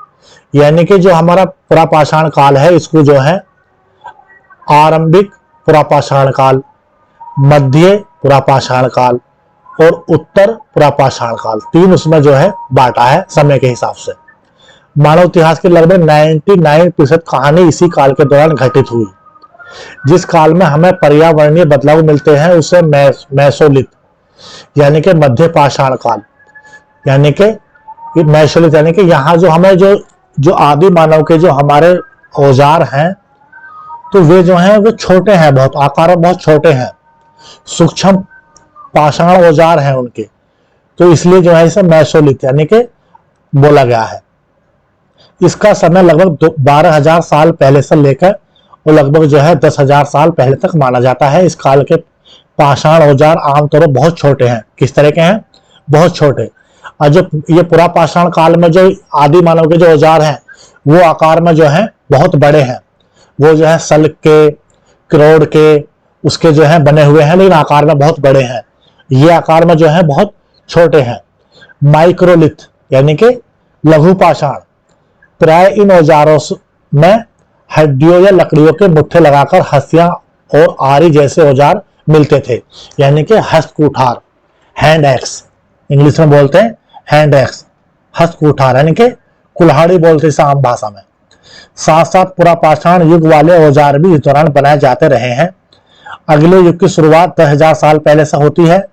यानी कि जो हमारा पुरापाषाण काल है, इसको जो है आरंभिक पुरापाषाण काल, मध्य पुरापाषाण काल और उत्तर पुरापाषाण काल, 3 उसमें जो है बांटा है समय के हिसाब से। मानव इतिहास की लगभग 99% कहानी इसी काल के दौरान घटित हुई। जिस काल में हमें पर्यावरणीय बदलाव मिलते हैं उसे मेसोलिथ यानी कि मध्य पाषाण काल, यानी कि मेसोलिथ, यानी कि यहाँ जो हमें जो आदि मानव के जो हमारे औजार हैं, तो वे जो हैं वो छोटे हैं, बहुत आकार में बहुत छोटे हैं, सूक्ष्म पाषाण औजार हैं उनके, तो इसलिए जो है इसे मेसोलिथ यानी कि बोला गया है। इसका समय लगभग 12,000 साल पहले से लेकर और लगभग जो है 10,000 साल पहले तक माना जाता है। इस काल के पाषाण औजार आमतौर पर बहुत छोटे हैं। किस तरह के हैं? बहुत छोटे। और जो ये पूरा पाषाण काल में जो आदि मानव के जो औजार हैं वो आकार में जो है बहुत बड़े हैं। वो जो है सल्क के, क्रोड के, उसके जो है बने हुए हैं, लेकिन आकार में बहुत बड़े हैं। ये आकार में जो है बहुत छोटे हैं। माइक्रोलिथ यानी कि लघु पाषाण, प्राय इन औजारों में हड्डियों या लकड़ियों के मुट्ठे लगाकर हंसियां और आरी जैसे औजार मिलते थे, यानी कि हस्त कुठार, हैंड एक्स इंग्लिश में बोलते हैं, हैंड एक्स, हस्त कुठार यानी कि कुल्हाड़ी बोलते हैं आम भाषा में। साथ साथ पुरापाषाण युग वाले औजार भी इस दौरान बनाए जाते रहे हैं। अगले युग की शुरुआत 10,000 साल पहले से होती है।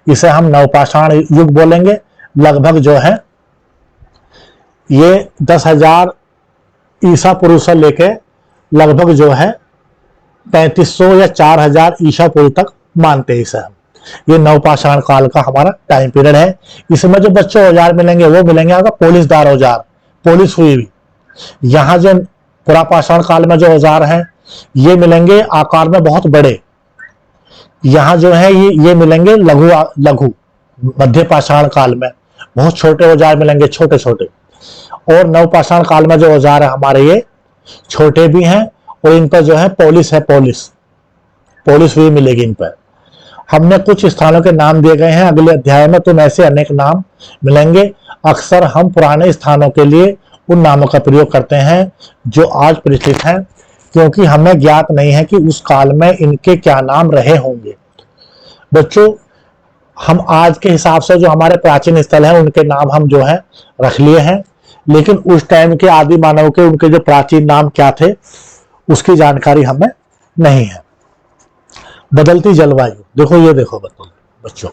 इसे हम नवपाषाण युग बोलेंगे। लगभग जो है ये 10,000 ईसा पूर्व से लेके लगभग जो है 3500 या 4,000 ईसा पूर्व तक मानते हैं इसे हम। ये नवपाषाण काल का हमारा टाइम पीरियड है। इसमें जो बच्चों औजार मिलेंगे वो मिलेंगे आपका पोलिशदार औजार, पोलिश हुई हुई। यहाँ जो पुरापाषाण काल में जो औजार हैं ये मिलेंगे आकार में बहुत बड़े। यहाँ जो है ये मिलेंगे लघु। मध्य पाषाण काल में बहुत छोटे औजार मिलेंगे, छोटे छोटे। और नवपाषाण काल में जो औजार है हमारे ये छोटे भी हैं और इन पर जो है पॉलिश है, पॉलिश भी मिलेगी इन पर। हमने कुछ स्थानों के नाम दिए गए हैं, अगले अध्याय में तुम ऐसे अनेक नाम मिलेंगे। अक्सर हम पुराने स्थानों के लिए उन नामों का प्रयोग करते हैं जो आज प्रचलित हैं, क्योंकि हमें ज्ञात नहीं है कि उस काल में इनके क्या नाम रहे होंगे। बच्चों हम आज के हिसाब से जो हमारे प्राचीन स्थल हैं उनके नाम हम जो है रख लिए हैं, लेकिन उस टाइम के आदि मानव के उनके जो प्राचीन नाम क्या थे उसकी जानकारी हमें नहीं है। बदलती जलवायु, देखो ये देखो बच्चों,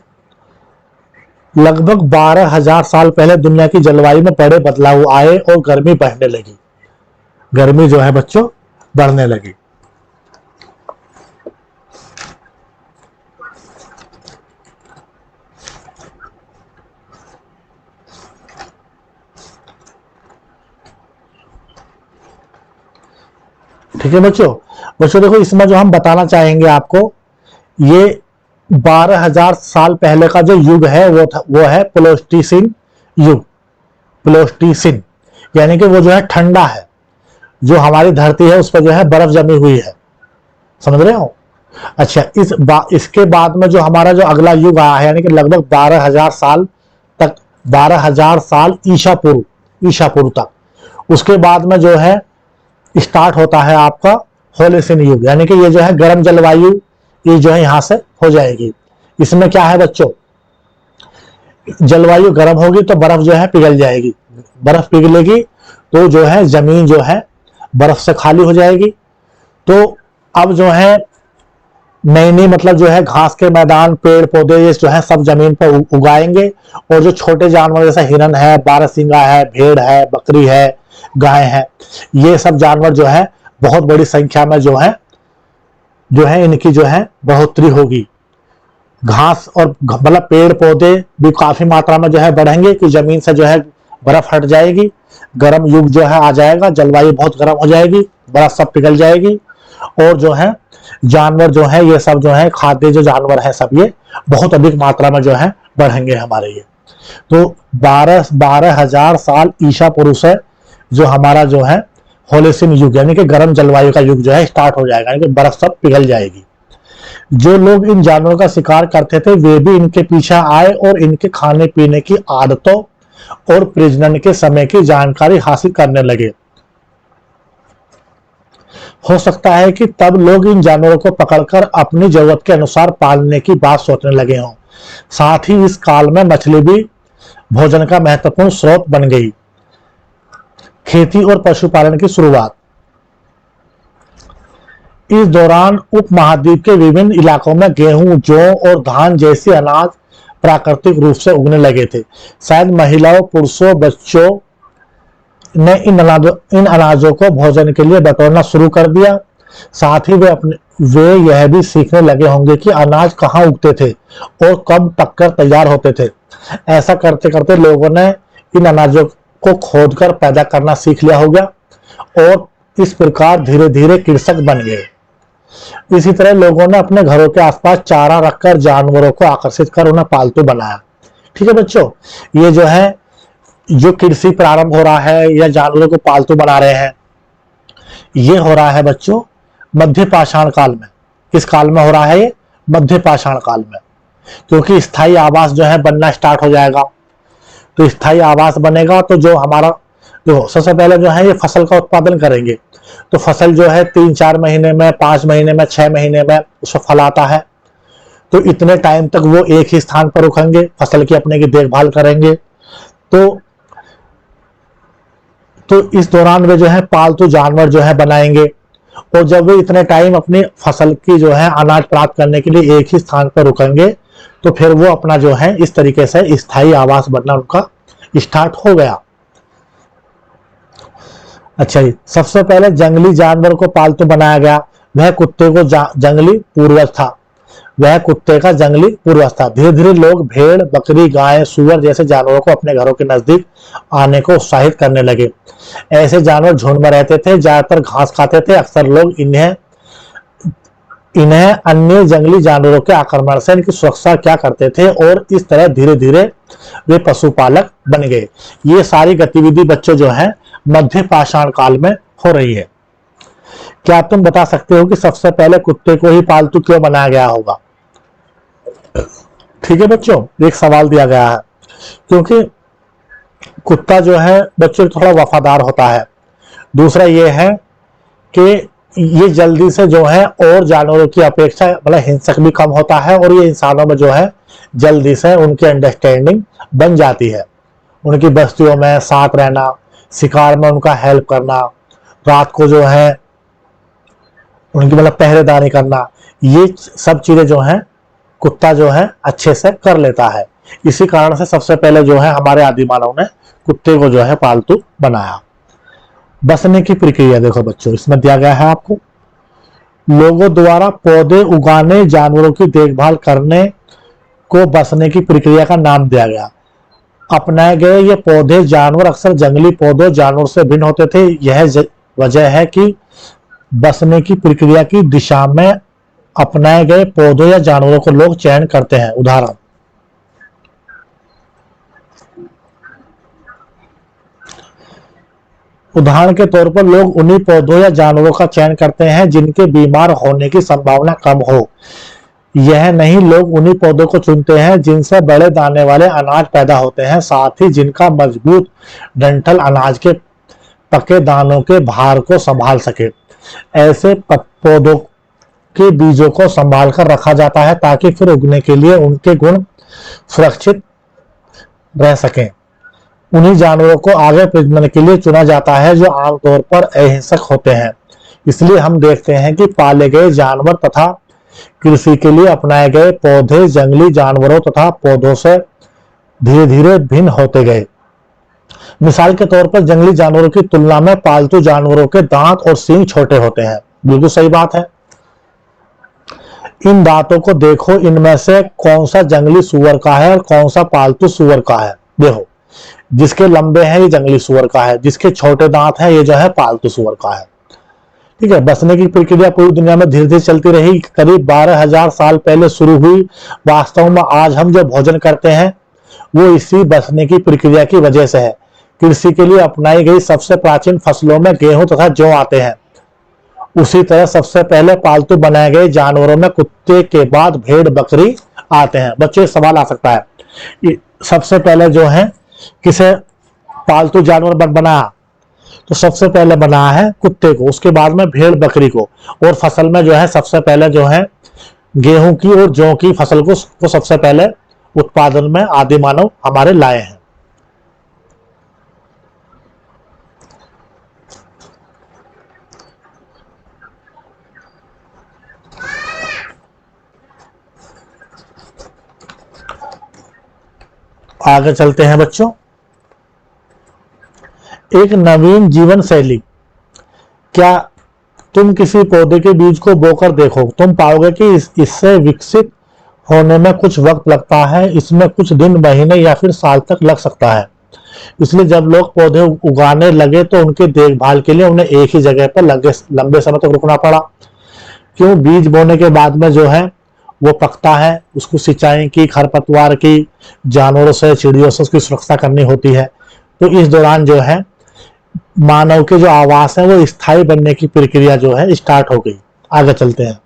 लगभग 12,000 साल पहले दुनिया की जलवायु में बड़े बदलाव आए और गर्मी बढ़ने लगी। गर्मी जो है बच्चों बढ़ने लगी। ठीक है बच्चों। बच्चों देखो, इसमें जो हम बताना चाहेंगे आपको, ये 12,000 साल पहले का जो युग है वो है प्लेस्टोसीन युग। प्लेस्टोसीन यानी कि वो जो है ठंडा है, जो हमारी धरती है उस पर जो है बर्फ जमी हुई है, समझ रहे हो। अच्छा, इसके बाद में जो हमारा जो अगला युग आया है, यानी कि लगभग 12,000 साल तक, 12,000 साल ईसा पूर्व तक, उसके बाद में जो है स्टार्ट होता है आपका होलोसीन युग, यानी कि ये जो है गर्म जलवायु, ये जो है यहां से हो जाएगी। इसमें क्या है बच्चों, जलवायु गर्म होगी तो बर्फ जो है पिघल जाएगी, बर्फ पिघलेगी तो जो है जमीन जो है बर्फ से खाली हो जाएगी। तो अब जो है नई नई मतलब जो है घास के मैदान, पेड़ पौधे, ये जो है सब जमीन पर उगाएंगे, और जो छोटे जानवर जैसे हिरन है, बारहसिंगा है, भेड़ है, बकरी है, गाय है, ये सब जानवर जो है बहुत बड़ी संख्या में जो है इनकी जो है बढ़ोतरी होगी। घास और मतलब पेड़ पौधे भी काफी मात्रा में जो है बढ़ेंगे कि जमीन से जो है बर्फ हट जाएगी, गर्म युग जो है आ जाएगा, जलवायु बहुत गर्म हो जाएगी, बर्फ सब पिघल जाएगी, और जो है जानवर जो है ये सब जो है खाद्य जो जानवर है सब ये बहुत अधिक मात्रा में जो है बढ़ेंगे हमारे ये। तो 12,000 साल ईसा पूर्व से जो हमारा जो है होलोसीन युग यानी कि गर्म जलवायु का युग जो है स्टार्ट हो जाएगा, यानी कि बर्फ सब पिघल जाएगी। जो लोग इन जानवरों का शिकार करते थे वे भी इनके पीछे आए और इनके खाने पीने की आदतों और प्रजनन के समय की जानकारी हासिल करने लगे। हो सकता है कि तब लोग इन जानवरों को पकड़कर अपनी जरूरत के अनुसार पालने की बात सोचने लगे हों। साथ ही इस काल में मछली भी भोजन का महत्वपूर्ण स्रोत बन गई। खेती और पशुपालन की शुरुआत। इस दौरान उपमहाद्वीप के विभिन्न इलाकों में गेहूं, जौ और धान जैसे अनाज प्राकृतिक रूप से उगने लगे थे। शायद महिलाओं, पुरुषों, बच्चों ने इन अनाजों को भोजन के लिए बटोरना शुरू कर दिया। साथ ही वे यह भी सीखने लगे होंगे कि अनाज कहाँ उगते थे और कब पककर तैयार होते थे। ऐसा करते करते लोगों ने इन अनाजों को खोदकर पैदा करना सीख लिया होगा, और इस प्रकार धीरे धीरे कृषक बन गए। इसी तरह लोगों ने अपने घरों के आसपास चारा रखकर जानवरों को आकर्षित कर उन्हें पालतू बनाया। ठीक है बच्चों, ये जो है जो कृषि प्रारंभ हो रहा है या जानवरों को पालतू बना रहे हैं, ये हो रहा है बच्चों मध्य पाषाण काल में। किस काल में हो रहा है ये? मध्य पाषाण काल में, क्योंकि स्थायी आवास जो है बनना स्टार्ट हो जाएगा। तो स्थायी आवास बनेगा तो जो हमारा देखो सबसे पहले जो है ये फसल का उत्पादन करेंगे, तो फसल जो है 3-4 महीने में, 5 महीने में, 6 महीने में उसमें फल आता है। तो इतने टाइम तक वो एक ही स्थान पर रुकेंगे, फसल की अपने की देखभाल करेंगे। तो इस दौरान वे जो है पालतू जानवर जो है बनाएंगे, और जब वे इतने टाइम अपनी फसल की जो है अनाज प्राप्त करने के लिए एक ही स्थान पर रुकेंगे, तो फिर वो अपना जो है इस तरीके से स्थायी आवास बनना उनका स्टार्ट हो गया। अच्छा जी, सबसे पहले जंगली जानवर को पालतू बनाया गया। वह कुत्ते को जंगली पूर्वज था वह कुत्ते का जंगली पूर्वज था। धीरे धीरे लोग भेड़, बकरी, गाय, सुअर जैसे जानवरों को अपने घरों के नजदीक आने को उत्साहित करने लगे। ऐसे जानवर झुंड में रहते थे, ज्यादातर घास खाते थे। अक्सर लोग इन्हें अन्य जंगली जानवरों के आक्रमण से इनकी सुरक्षा क्या करते थे, और इस तरह धीरे धीरे वे पशुपालक बन गए। ये सारी गतिविधि बच्चों जो है मध्य पाषाण काल में हो रही है। क्या तुम बता सकते हो कि सबसे पहले कुत्ते को ही पालतू क्यों बनाया गया होगा? ठीक है बच्चों, एक सवाल दिया गया है, क्योंकि कुत्ता जो है बच्चों थोड़ा वफादार होता है। दूसरा ये है कि ये जल्दी से जो है और जानवरों की अपेक्षा मतलब हिंसक भी कम होता है, और ये इंसानों में जो है जल्दी से उनकी अंडरस्टैंडिंग बन जाती है। उनकी बस्तियों में साथ रहना, शिकार में उनका हेल्प करना, रात को जो है उनकी मतलब पहरेदारी करना, ये सब चीजें जो है कुत्ता जो है अच्छे से कर लेता है। इसी कारण से सबसे पहले जो है हमारे आदि मानव ने कुत्ते को जो है पालतू बनाया। बसने की प्रक्रिया देखो बच्चों, इसमें दिया गया है आपको, लोगों द्वारा पौधे उगाने, जानवरों की देखभाल करने को बसने की प्रक्रिया का नाम दिया गया। अपनाए गए ये पौधे जानवर अक्सर जंगली पौधों जानवर से भिन्न होते थे। यह वजह है कि बसने की प्रक्रिया की दिशा में अपनाए गए पौधों या जानवरों को लोग चयन करते हैं। उदाहरण के तौर पर लोग उन्हीं पौधों या जानवरों का चयन करते हैं जिनके बीमार होने की संभावना कम हो। यह नहीं, लोग उन्हीं पौधों को चुनते हैं जिनसे बड़े दाने वाले अनाज पैदा होते हैं, साथ ही जिनका मजबूत डंठल अनाज के पके दानों के भार को संभाल सके। ऐसे पौधों के बीजों को संभाल कर रखा जाता है ताकि फिर उगने के लिए उनके गुण सुरक्षित रह सकें। उन्हीं जानवरों को आगे प्रजनन के लिए चुना जाता है जो आमतौर पर अहिंसक होते हैं। इसलिए हम देखते हैं कि पाले गए जानवर तथा कृषि के लिए अपनाए गए पौधे जंगली जानवरों तथा पौधों से धीरे धीरे भिन्न होते गए। मिसाल के तौर पर जंगली जानवरों की तुलना में पालतू जानवरों के दांत और सींग छोटे होते हैं। बिल्कुल सही बात है। इन दांतों को देखो, इनमें से कौन सा जंगली सुअर का है और कौन सा पालतू सुअर का है। देखो, जिसके लंबे हैं ये जंगली सुअर का है, जिसके छोटे दांत हैं ये जो है पालतू सुअर का है। ठीक है। बसने की प्रक्रिया पूरी दुनिया में धीरे धीरे चलती रही। करीब 12,000 साल पहले शुरू हुई। वास्तव में आज हम जो भोजन करते हैं वो इसी बसने की प्रक्रिया की वजह से है। कृषि के लिए अपनाई गई सबसे प्राचीन फसलों में गेहूं तथा जौ आते हैं। उसी तरह सबसे पहले पालतू बनाए गए जानवरों में कुत्ते के बाद भेड़ बकरी आते हैं। बच्चों, सवाल आ सकता है, सबसे पहले जो है किसे पालतू जानवर बनाया? तो सबसे पहले बनाया है कुत्ते को, उसके बाद में भेड़ बकरी को, और फसल में जो है सबसे पहले जो है गेहूं की और जौ की फसल को सबसे पहले उत्पादन में आदि मानव हमारे लाए हैं। आगे चलते हैं बच्चों। एक नवीन जीवन शैली। क्या तुम किसी पौधे के बीज को बोकर देखो, तुम पाओगे कि इससे विकसित होने में कुछ वक्त लगता है। इसमें कुछ दिन, महीने या फिर साल तक लग सकता है। इसलिए जब लोग पौधे उगाने लगे तो उनकी देखभाल के लिए उन्हें एक ही जगह पर लंबे समय तक रुकना पड़ा। क्यों? बीज बोने के बाद में जो है वो पकता है, उसको सिंचाई की, खरपतवार की, जानवरों से, चिड़ियों से उसकी सुरक्षा करनी होती है। तो इस दौरान जो है मानव के जो आवास है वो स्थायी बनने की प्रक्रिया जो है स्टार्ट हो गई। आगे चलते हैं।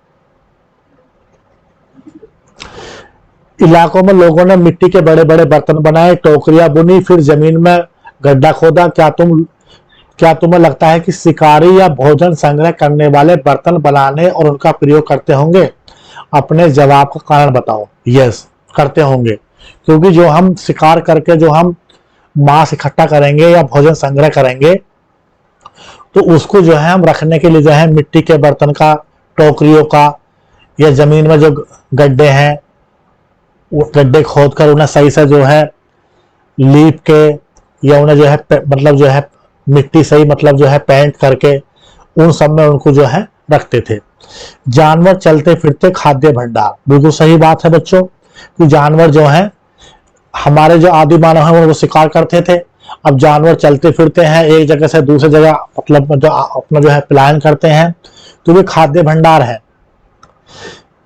इलाकों में लोगों ने मिट्टी के बड़े बड़े बर्तन बनाए, टोकरियां बुनी, फिर जमीन में गड्ढा खोदा। क्या तुम्हें लगता है कि शिकारी या भोजन संग्रह करने वाले बर्तन बनाने और उनका प्रयोग करते होंगे? अपने जवाब का कारण बताओ। यस, करते होंगे, क्योंकि जो हम शिकार करके जो हम मांस इकट्ठा करेंगे या भोजन संग्रह करेंगे तो उसको जो है हम रखने के लिए जो है मिट्टी के बर्तन का, टोकरियों का, या जमीन में जो गड्ढे हैं वो गड्ढे खोद कर उन्हें सही से जो है लीप के, या उन्हें जो है मतलब जो है मिट्टी सही मतलब जो है पेंट करके उन सब में उनको जो है रखते थे। जानवर चलते फिरते खाद्य भंडार। बिल्कुल सही बात है बच्चों, कि जानवर जो है हमारे जो आदि मानव है वो शिकार करते थे। अब जानवर चलते फिरते हैं, एक जगह से दूसरी जगह मतलब जो अपना जो है पलायन करते हैं, तो ये खाद्य भंडार है।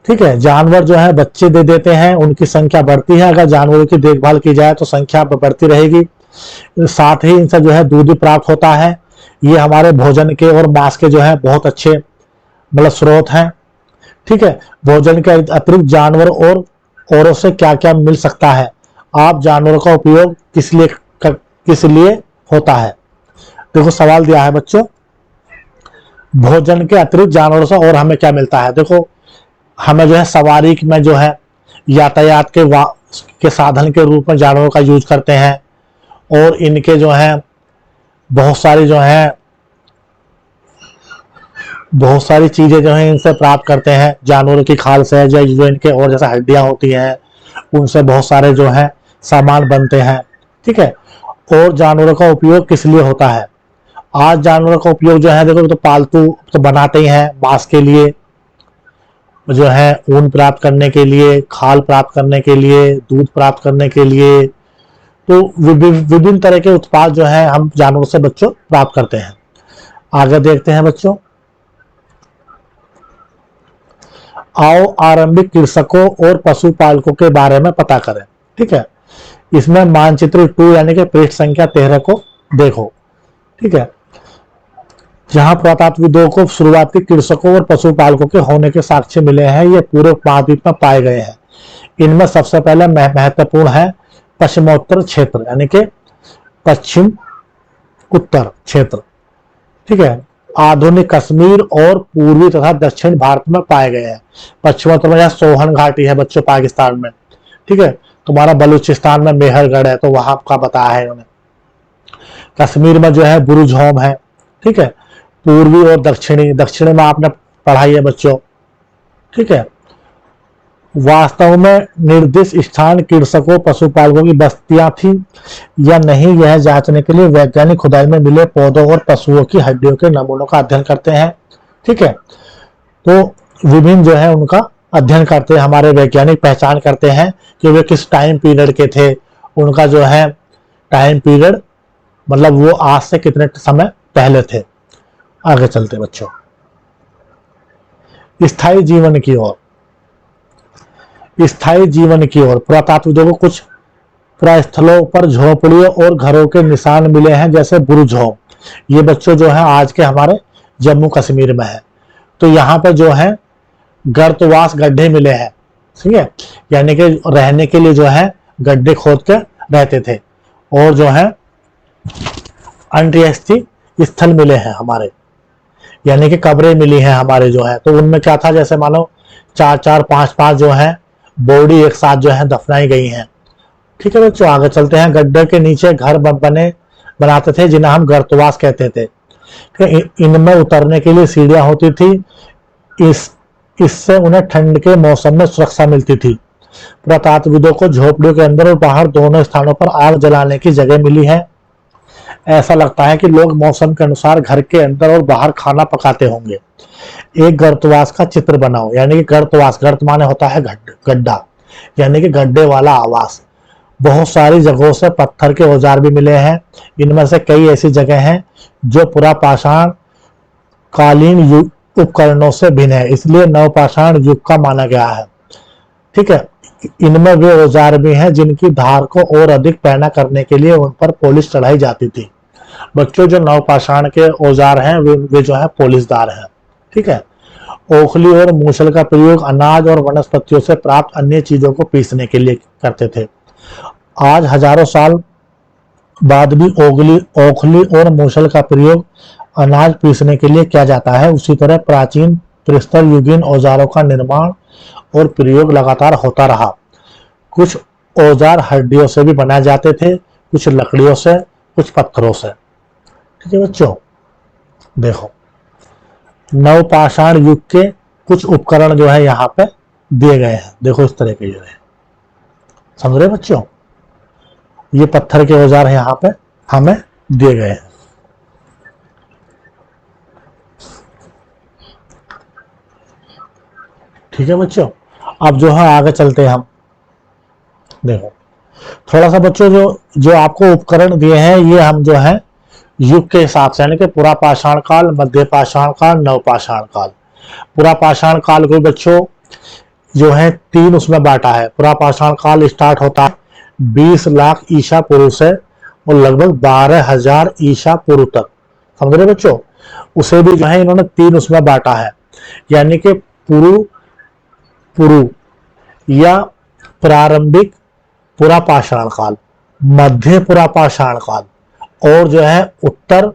ठीक है। जानवर जो है बच्चे दे देते हैं, उनकी संख्या बढ़ती है। अगर जानवरों की देखभाल की जाए तो संख्या बढ़ती रहेगी। साथ ही इनसे जो है दूध प्राप्त होता है। ये हमारे भोजन के और मांस के जो है बहुत अच्छे मतलब स्रोत हैं। ठीक है। भोजन के अतिरिक्त जानवर और औरों से क्या क्या मिल सकता है? आप जानवरों का उपयोग किस लिए होता है? देखो, सवाल दिया है बच्चों, भोजन के अतिरिक्त जानवरों से और हमें क्या मिलता है? देखो, हमें जो है सवारी में जो है यातायात के साधन के रूप में जानवरों का यूज करते हैं, और इनके जो है बहुत सारी चीजें जो है इनसे प्राप्त करते हैं। जानवरों की खाल से जो इनके और जैसे हड्डियां होती हैं उनसे बहुत सारे जो है सामान बनते हैं। ठीक है, और जानवरों का उपयोग किस लिए होता है? आज जानवरों का उपयोग जो है देखो, तो पालतू तो बनाते ही हैं, मांस के लिए जो है, ऊन प्राप्त करने के लिए, खाल प्राप्त करने के लिए, दूध प्राप्त करने के लिए, तो विभिन्न तरह के उत्पाद जो है हम जानवरों से बच्चों प्राप्त करते हैं। आगे देखते हैं बच्चों, आओ आरंभिक कृषकों और पशुपालकों के बारे में पता करें। ठीक है, इसमें मानचित्र 2 यानी कि पृष्ठ संख्या 13 को देखो। ठीक है, जहां पुरातत्वविदों को शुरुआती कृषकों और पशुपालकों के होने के साक्ष्य मिले हैं, ये पूरे महाद्वीप में पाए गए हैं। इनमें सबसे पहले महत्वपूर्ण है पश्चिमोत्तर क्षेत्र, यानी कि पश्चिम उत्तर क्षेत्र। ठीक है, आधुनिक कश्मीर और पूर्वी तथा दक्षिण भारत में पाए गए हैं। पश्चिमोत्तर में सोहन घाटी है बच्चों, पाकिस्तान में। ठीक है, तुम्हारा बलूचिस्तान में मेहरगढ़ है, तो वहां का बताया है उन्होंने। कश्मीर में जो है बुरुजहोम है। ठीक है, पूर्वी और दक्षिणी में आपने पढ़ाई है बच्चों। ठीक है, वास्तव में निर्दिष्ट स्थान कृषकों पशुपालकों की बस्तियां थी या नहीं, यह जांचने के लिए वैज्ञानिक खुदाई में मिले पौधों और पशुओं की हड्डियों के नमूनों का अध्ययन करते हैं। ठीक है, तो विभिन्न जो है उनका अध्ययन करते हैं, हमारे वैज्ञानिक पहचान करते हैं कि वे किस टाइम पीरियड के थे। उनका जो है टाइम पीरियड मतलब वो आज से कितने समय पहले थे। आगे चलते बच्चों, स्थायी जीवन की ओर। स्थायी जीवन की ओर पुरातत्वविदों को कुछ पुरास्थलों पर झोपड़ियों और घरों के निशान मिले हैं, जैसे बुरुजहोम। ये बच्चों जो है आज के हमारे जम्मू कश्मीर में है। तो यहाँ पे जो है गर्तवास गड्ढे मिले हैं। ठीक है, यानी कि रहने के लिए जो है गड्ढे खोद के रहते थे। और जो है अंत्येष्टि स्थल मिले हैं हमारे, यानी कि कब्रें मिली हैं हमारे जो है। तो उनमें क्या था, जैसे मानो 4-4, 5-5 जो है बॉडी एक साथ जो है दफनाई गई हैं। ठीक है बच्चों, आगे चलते हैं। गड्ढे के नीचे घर बनाते थे, जिन्हें हम गर्तवास कहते थे। इनमें उतरने के लिए सीढ़ियां होती थी। इससे उन्हें ठंड के मौसम में सुरक्षा मिलती थी। पुरातत्वविदों को झोपड़ियों के अंदर और बाहर दोनों स्थानों पर आग जलाने की जगह मिली है। ऐसा लगता है कि लोग मौसम के अनुसार घर के अंदर और बाहर खाना पकाते होंगे। एक गर्तवास का चित्र बनाओ, यानी कि गर्तवास, गर्त माने होता है गड्ढा, यानी कि गड्ढे वाला आवास। बहुत सारी जगहों से पत्थर के औजार भी मिले हैं। इनमें से कई ऐसी जगह हैं जो पुरापाषाण कालीन उपकरणों से भिन्न है, इसलिए नवपाषाण युग का माना गया है। ठीक है, इनमें वे औजार भी हैं जिनकी धार को और अधिक पैना करने के लिए उन पर पॉलिश चढ़ाई जाती थी। बच्चों, जो नवपाषाण के औजार हैं वे जो है पॉलिशदार हैं। ठीक है, ओखली और मूसल का प्रयोग अनाज और वनस्पतियों से प्राप्त अन्य चीजों को पीसने के लिए करते थे। आज हजारों साल बाद भी ओखली और मूसल का प्रयोग अनाज पीसने के लिए किया जाता है। उसी तरह प्राचीन प्रस्तर युगीन औजारों का निर्माण और प्रयोग लगातार होता रहा। कुछ औजार हड्डियों से भी बनाए जाते थे, कुछ लकड़ियों से, कुछ पत्थरों से। ठीक है बच्चों, देखो नवपाषाण युग के कुछ उपकरण जो है यहाँ पे दिए गए हैं। देखो इस तरह के जो है, समझ रहे बच्चों, ये पत्थर के औजार है यहाँ पे हमें दिए गए हैं। ठीक है बच्चों, अब जो है आगे चलते हैं हम। देखो थोड़ा सा बच्चों, जो आपको उपकरण दिए हैं ये हम जो है युग के हिसाब से, यानी कि पुरापाषाण काल, मध्य पाषाण काल, नवपाषाण काल। पुरापाषाण काल को बच्चों जो है 3 उसमें बांटा है। पुरापाषाण काल स्टार्ट होता है 20 लाख ईसा पूर्व से और लगभग 12,000 ईसा पूर्व तक। समझ रहे बच्चों, उसे भी जो है इन्होंने 3 उसमें बांटा है, यानी कि पूर्व या प्रारंभिक पुरापाषाण काल, मध्य पुरापाषाण काल और जो है उत्तर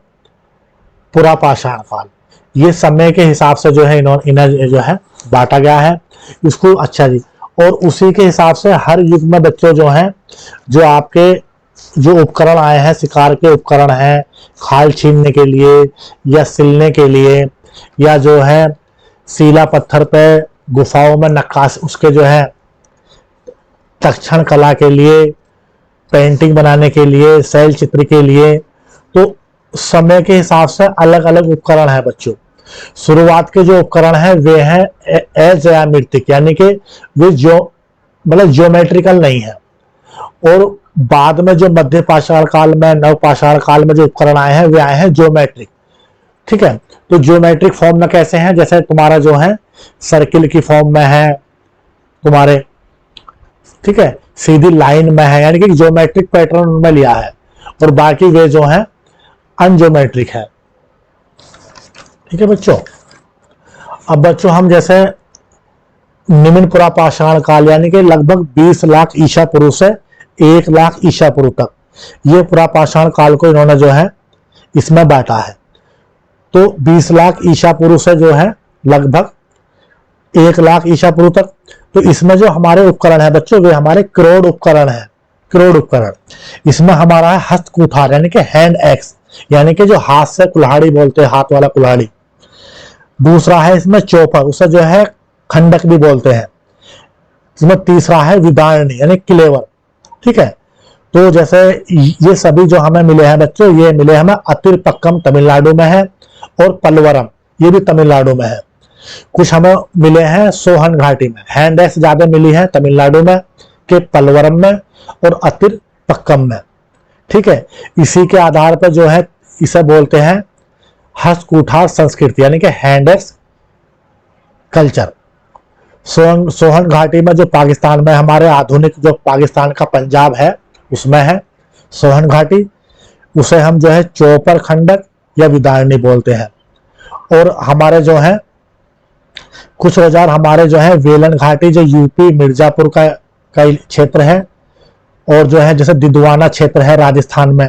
पुरापाषाण काल। ये समय के हिसाब से जो है इन्हें जो है बांटा गया है इसको। अच्छा जी, और उसी के हिसाब से हर युग में बच्चों जो हैं, जो आपके जो उपकरण आए हैं, शिकार के उपकरण हैं, खाल छीनने के लिए या सिलने के लिए, या जो है सीला पत्थर पे गुफाओं में नक्काश, उसके जो है तक्षण कला के लिए, पेंटिंग बनाने के लिए, शैल चित्र के लिए, तो समय के हिसाब से अलग अलग उपकरण है बच्चों। शुरुआत के जो उपकरण हैं वे हैं अज्यामितिक, यानी कि वे जो मतलब ज्योमेट्रिकल नहीं है। और बाद में जो मध्य पाषाण काल में, नव पाषाण काल में जो उपकरण आए हैं वे आए हैं ज्योमेट्रिक। ठीक है, तो ज्योमेट्रिक फॉर्म में कैसे हैं, जैसे तुम्हारा जो है सर्किल की फॉर्म में है तुम्हारे, ठीक है, सीधी लाइन में है, यानी कि ज्योमेट्रिक पैटर्न में लिया है, और बाकी वे जो है अनज्योमेट्रिक है। ठीक है बच्चों। अब बच्चों हम जैसे निम्न पुरापाषाण काल यानी कि लगभग 20 लाख ईसा पूर्व से 1 लाख ईसा पूर्व तक, ये पुरापाषाण काल को इन्होंने जो है इसमें बांटा है। तो 20 लाख ईसा पूर्व से जो है लगभग 1 लाख ईसा पूर्व तक, तो इसमें जो हमारे उपकरण है बच्चों वे हमारे क्रोड उपकरण है। क्रोड उपकरण, इसमें हमारा है हस्त कुठार यानी कि हैंड एक्स, यानी कि जो हाथ से कुल्हाड़ी बोलते हैं, हाथ वाला कुल्हाड़ी। दूसरा है इसमें चौपर, उसे जो है खंडक भी बोलते हैं। इसमें तीसरा है विदारणी यानी क्लेवर। ठीक है, तो जैसे ये सभी जो हमें मिले हैं बच्चों, ये मिले हमें अतिरपक्कम तमिलनाडु में है, और पलवरम ये भी तमिलनाडु में है। कुछ हमें मिले हैं सोहन घाटी में। हैंड एक्स ज्यादा मिली है तमिलनाडु में के पलवरम में और अतिरपक्कम में। ठीक है, इसी के आधार पर जो है इसे बोलते हैं हस्तकुठार संस्कृति यानी कि हैंड एक्स कल्चर। सोहन घाटी में जो पाकिस्तान में हमारे आधुनिक जो पाकिस्तान का पंजाब है उसमें है सोहन घाटी, उसे हम जो है चौपर खंडक या विदारणी बोलते हैं। और हमारे जो है कुछ औजार हमारे जो है वेलन घाटी जो यूपी मिर्जापुर का क्षेत्र है, और जो है जैसे दिदवाना क्षेत्र है राजस्थान में,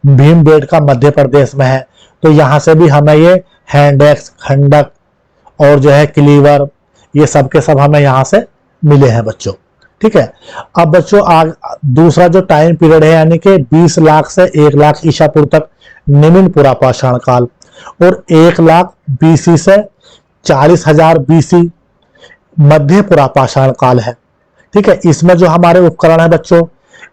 भीमबेटका मध्य प्रदेश में है, तो यहाँ से भी हमें ये हैंड एक्स खंडक और जो है क्लीवर ये सब के सब हमें यहाँ से मिले हैं बच्चों। ठीक है, अब बच्चों दूसरा जो टाइम पीरियड है यानी कि 20 लाख से 1 लाख ईसा पूर्व तक निम्न पुरापाषाण काल, और 1 लाख बीसी से 40,000 बीसी मध्य पुरापाषाण काल है। ठीक है, इसमें जो हमारे उपकरण है बच्चों,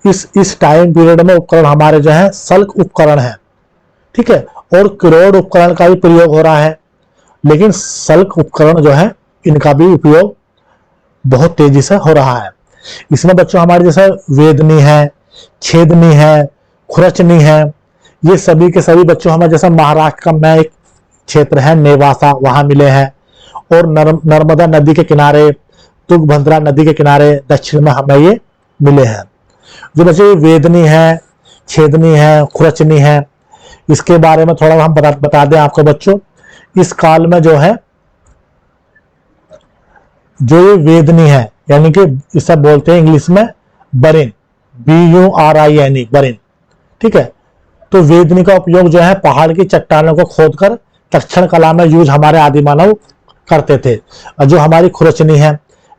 इस टाइम पीरियड में उपकरण हमारे जो है सल्क उपकरण है। ठीक है, और क्रोड उपकरण का भी प्रयोग हो रहा है, लेकिन सल्क उपकरण जो है इनका भी उपयोग बहुत तेजी से हो रहा है। इसमें बच्चों हमारे जैसे वेदनी है, छेदनी है, खुरचनी है, ये सभी के सभी बच्चों हमें जैसे महाराष्ट्र का में एक क्षेत्र है नेवासा, वहां मिले हैं, और नर्मदा नदी के किनारे, तुंगभद्रा नदी के किनारे दक्षिण में हमें ये मिले हैं। जो बच्चों वेदनी है, छेदनी है, खुरचनी है, इसके बारे में थोड़ा हम बता दें आपको बच्चों। इस काल में जो है जो ये वेदनी है यानी कि इसे बोलते हैं इंग्लिश में बरिन, BURINE बरिन। ठीक है, तो वेदनी का उपयोग जो है पहाड़ की चट्टानों को खोदकर तक्षण कला में यूज हमारे आदि मानव करते थे। और जो हमारी खुरचनी है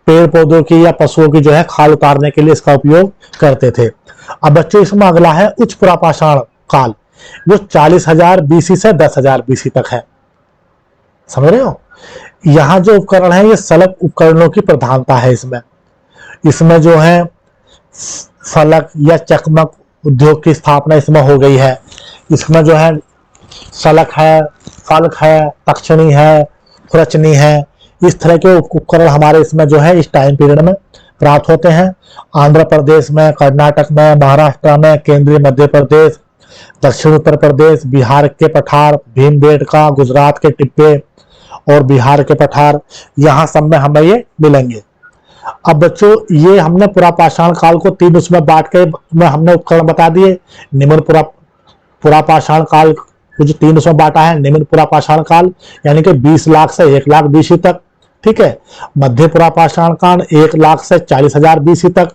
पेड़ पौधों की या पशुओं की जो है खाल उतारने के लिए इसका उपयोग करते थे। अब बच्चों इसमें अगला है उच्च पुरापाषाण काल, जो 40,000 बीसी से 10,000 बीसी तक है। समझ रहे हो, यहाँ जो उपकरण है ये सलक उपकरणों की प्रधानता है। इसमें जो है फलक या चकमक उद्योग की स्थापना इसमें हो गई है। इसमें जो है सलक है, फलक है, तक्षणी है, खुरचनी है, इस तरह के उपकरण हमारे इसमें जो है इस टाइम पीरियड में प्राप्त होते हैं। आंध्र प्रदेश में, कर्नाटक में, महाराष्ट्र में, केंद्रीय मध्य प्रदेश, दक्षिण उत्तर प्रदेश, बिहार के पठार, भीमबेटका, गुजरात के टिब्बे और बिहार के पठार, यहाँ सब में हमें ये मिलेंगे। अब बच्चों ये हमने पुरापाषाण काल को 3 उसमें बांट के हमने उपकरण बता दिए। निम्न पुरापाषाण काल को जो 3 उसमें बांटा है, निम्न पुरापाषाण काल यानी कि 20 लाख से 1 लाख बीसी तक। ठीक है, मध्य पुरापाषाण काल 1 लाख से 40,000 बीसी तक,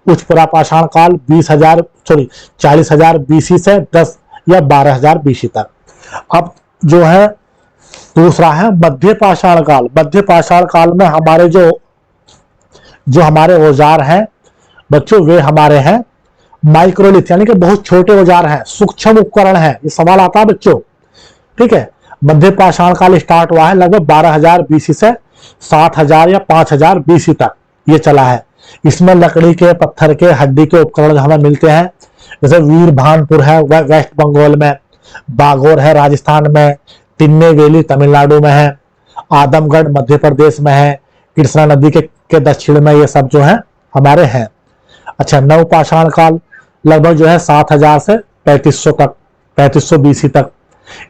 उच्च पुरापाषाण काल 40,000 बीसी से 10 या 12,000 बीसी तक। अब जो है दूसरा है मध्य पाषाण काल। मध्य पाषाण काल में हमारे जो हमारे औजार हैं बच्चों वे हमारे हैं माइक्रोलिथ यानी कि बहुत छोटे औजार हैं, सूक्ष्म उपकरण हैं। ये सवाल आता है बच्चों। ठीक है, मध्य पाषाण काल स्टार्ट हुआ है लगभग 12,000 बीसी से 7,000 या 5,000 बीसी तक ये चला है। इसमें लकड़ी के, पत्थर के, हड्डी के उपकरण हमें मिलते हैं। जैसे वीरभानपुर है वेस्ट बंगाल में, बागोर है राजस्थान में, तिन्नेवेली तमिलनाडु में है, आदमगढ़ मध्य प्रदेश में है, कृष्णा नदी के दक्षिण में ये सब जो है हमारे हैं। अच्छा, नवपाषाण काल लगभग जो है 7000 से 3500 तक, 3500 BC तक।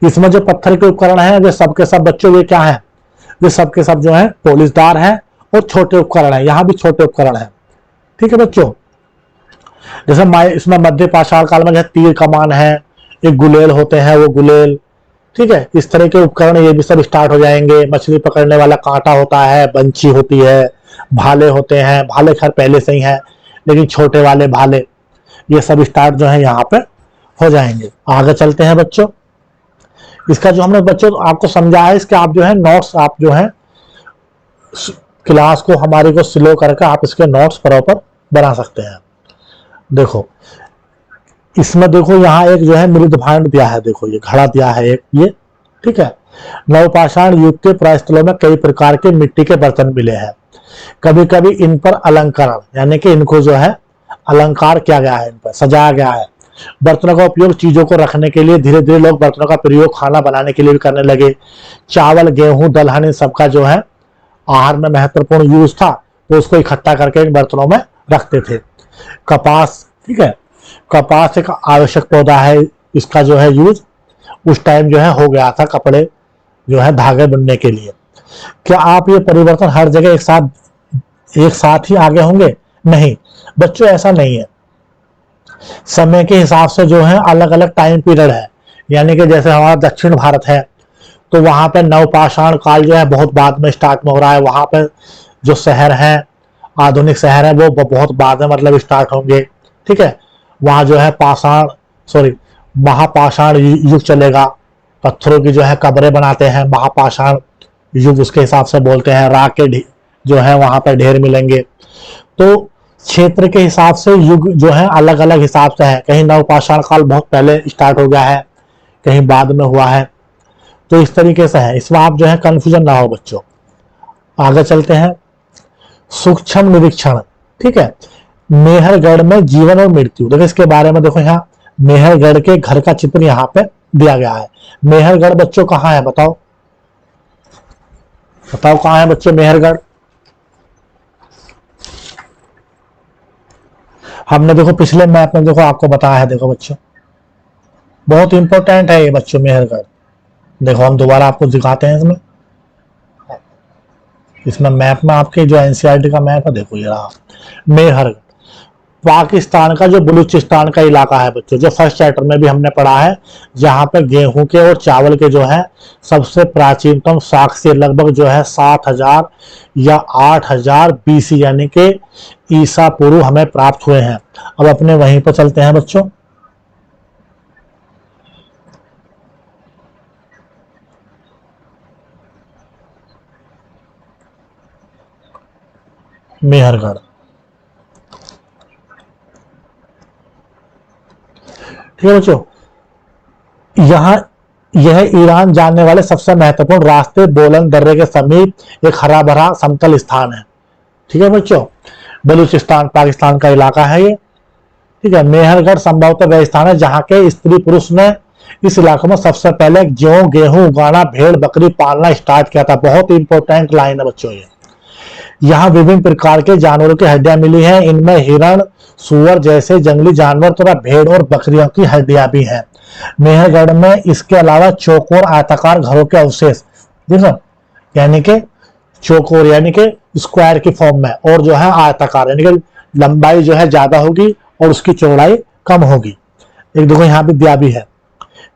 इसमें जो पत्थर के उपकरण हैं वे सबके सब बच्चों ये क्या है, ये सबके सब जो है पोलिसदार हैं और छोटे उपकरण है, यहाँ भी छोटे उपकरण है। ठीक है बच्चों, जैसे इसमें मध्य पाषाण काल में जो तीर कमान है, एक गुलेल होते हैं वो गुलेल, ठीक है, इस तरह के उपकरण ये भी सब स्टार्ट हो जाएंगे। मछली पकड़ने वाला कांटा होता है, बंची होती है, भाले होते हैं, भाले खैर पहले से ही है लेकिन छोटे वाले भाले, ये सब स्टार्ट जो है यहाँ पे हो जाएंगे। आगे चलते हैं बच्चों, इसका जो हमने बच्चों आपको समझा है, इसके आप जो है नोट्स आप जो है क्लास को हमारी को स्लो करके आप इसके नोट्स प्रॉपर बना सकते हैं। देखो इसमें देखो यहाँ एक जो है मृद भांड दिया है, देखो ये घड़ा दिया है एक ये, ठीक है। नवपाषाण युग के प्रस्थलों में कई प्रकार के मिट्टी के बर्तन मिले हैं। कभी कभी इन पर अलंकरण यानी कि इनको जो है अलंकार किया गया है, इन पर सजाया गया है। बर्तनों का उपयोग चीजों को रखने के लिए धीरे धीरे लोग बर्तनों का प्रयोग खाना बनाने के लिए भी करने लगे। चावल, गेहूं, दलहन इन सबका जो है आहार में महत्वपूर्ण यूज था, तो उसको इकट्ठा करके इन बर्तनों में रखते थे। कपास, ठीक है, कपास एक आवश्यक पौधा है, इसका जो है यूज उस टाइम जो है हो गया था कपड़े जो है धागे बुनने के लिए। क्या आप ये परिवर्तन हर जगह एक साथ ही आगे होंगे? नहीं बच्चों, ऐसा नहीं है। समय के हिसाब से जो है अलग अलग टाइम पीरियड है, यानी कि जैसे हमारा दक्षिण भारत है तो वहां पे नवपाषाण काल जो है बहुत बाद में स्टार्ट में हो रहा है। वहां पे जो शहर है, आधुनिक शहर है, वो बहुत बाद में मतलब स्टार्ट होंगे, ठीक है। वहां जो है महापाषाण युग चलेगा, पत्थरों की जो है कब्रें बनाते हैं, महापाषाण युग उसके हिसाब से बोलते हैं। राख के जो है वहां पर ढेर मिलेंगे। तो क्षेत्र के हिसाब से युग जो है अलग अलग हिसाब से है, कहीं नवपाषाण काल बहुत पहले स्टार्ट हो गया है, कहीं बाद में हुआ है, तो इस तरीके से है। इसमें आप जो है कंफ्यूजन ना हो बच्चों। आगे चलते हैं, सूक्ष्म निरीक्षण, ठीक है। मेहरगढ़ में जीवन और मृत्यु, देखो इसके बारे में देखो, यहाँ मेहरगढ़ के घर का चित्र यहाँ पे दिया गया है। मेहरगढ़ बच्चों कहाँ है बताओ, बताओ कहाँ है बच्चों मेहरगढ़? हमने देखो पिछले मैप में देखो आपको बताया है, देखो बच्चों बहुत इंपॉर्टेंट है ये बच्चों मेहरगढ़। देखो हम दोबारा आपको दिखाते हैं इसमें मैप में आपके जो एनसीईआरटी का मैप है, देखो ये रहा मेहरगढ़। पाकिस्तान का जो बलूचिस्तान का इलाका है बच्चों, जो फर्स्ट चैप्टर में भी हमने पढ़ा है, जहां पे गेहूं के और चावल के जो है सबसे प्राचीनतम साक्ष्य लगभग जो है 7000 या 8000 BC यानी कि ईसा पूर्व हमें प्राप्त हुए हैं। अब अपने वहीं पर चलते हैं बच्चों। मेहरगढ़, ठीक है बच्चों, यह ईरान जाने वाले सबसे महत्वपूर्ण रास्ते बोलन दर्रे के समीप एक हरा भरा समतल स्थान है, ठीक है बच्चों। बलूचिस्तान पाकिस्तान का इलाका है ये, ठीक है। मेहरगढ़ संभवतः वह स्थान है जहां के स्त्री पुरुष ने इस इलाके में सबसे पहले जौ गेहूं उगाना, भेड़ बकरी पालना स्टार्ट किया था। बहुत इंपॉर्टेंट लाइन है बच्चों ये। यहाँ विभिन्न प्रकार के जानवरों की हड्डियां मिली हैं, इनमें हिरण, सुअर जैसे जंगली जानवर तथा भेड़ और बकरियों की हड्डियां भी हैं। मेहरगढ़ में इसके अलावा चौकोर आयताकार घरों के अवशेष, देखो यानी कि चौकोर यानी कि स्क्वायर की फॉर्म में, और जो है आयताकार यानी कि लंबाई जो है ज्यादा होगी और उसकी चौड़ाई कम होगी। एक देखो यहाँ भी दिया भी है।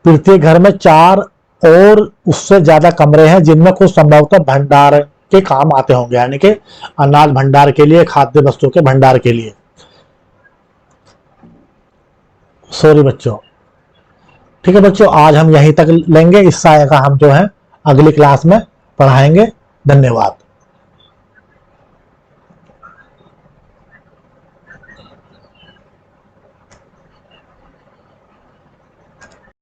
प्रत्येक घर में 4 और उससे ज्यादा कमरे हैं, जिनमें कुछ संभवतः भंडार के काम आते होंगे, यानी कि अनाज भंडार के लिए, खाद्य वस्तुओं के भंडार के लिए। सॉरी बच्चों, ठीक है बच्चों, आज हम यहीं तक लेंगे। इस साय का हम जो है अगली क्लास में पढ़ाएंगे। धन्यवाद।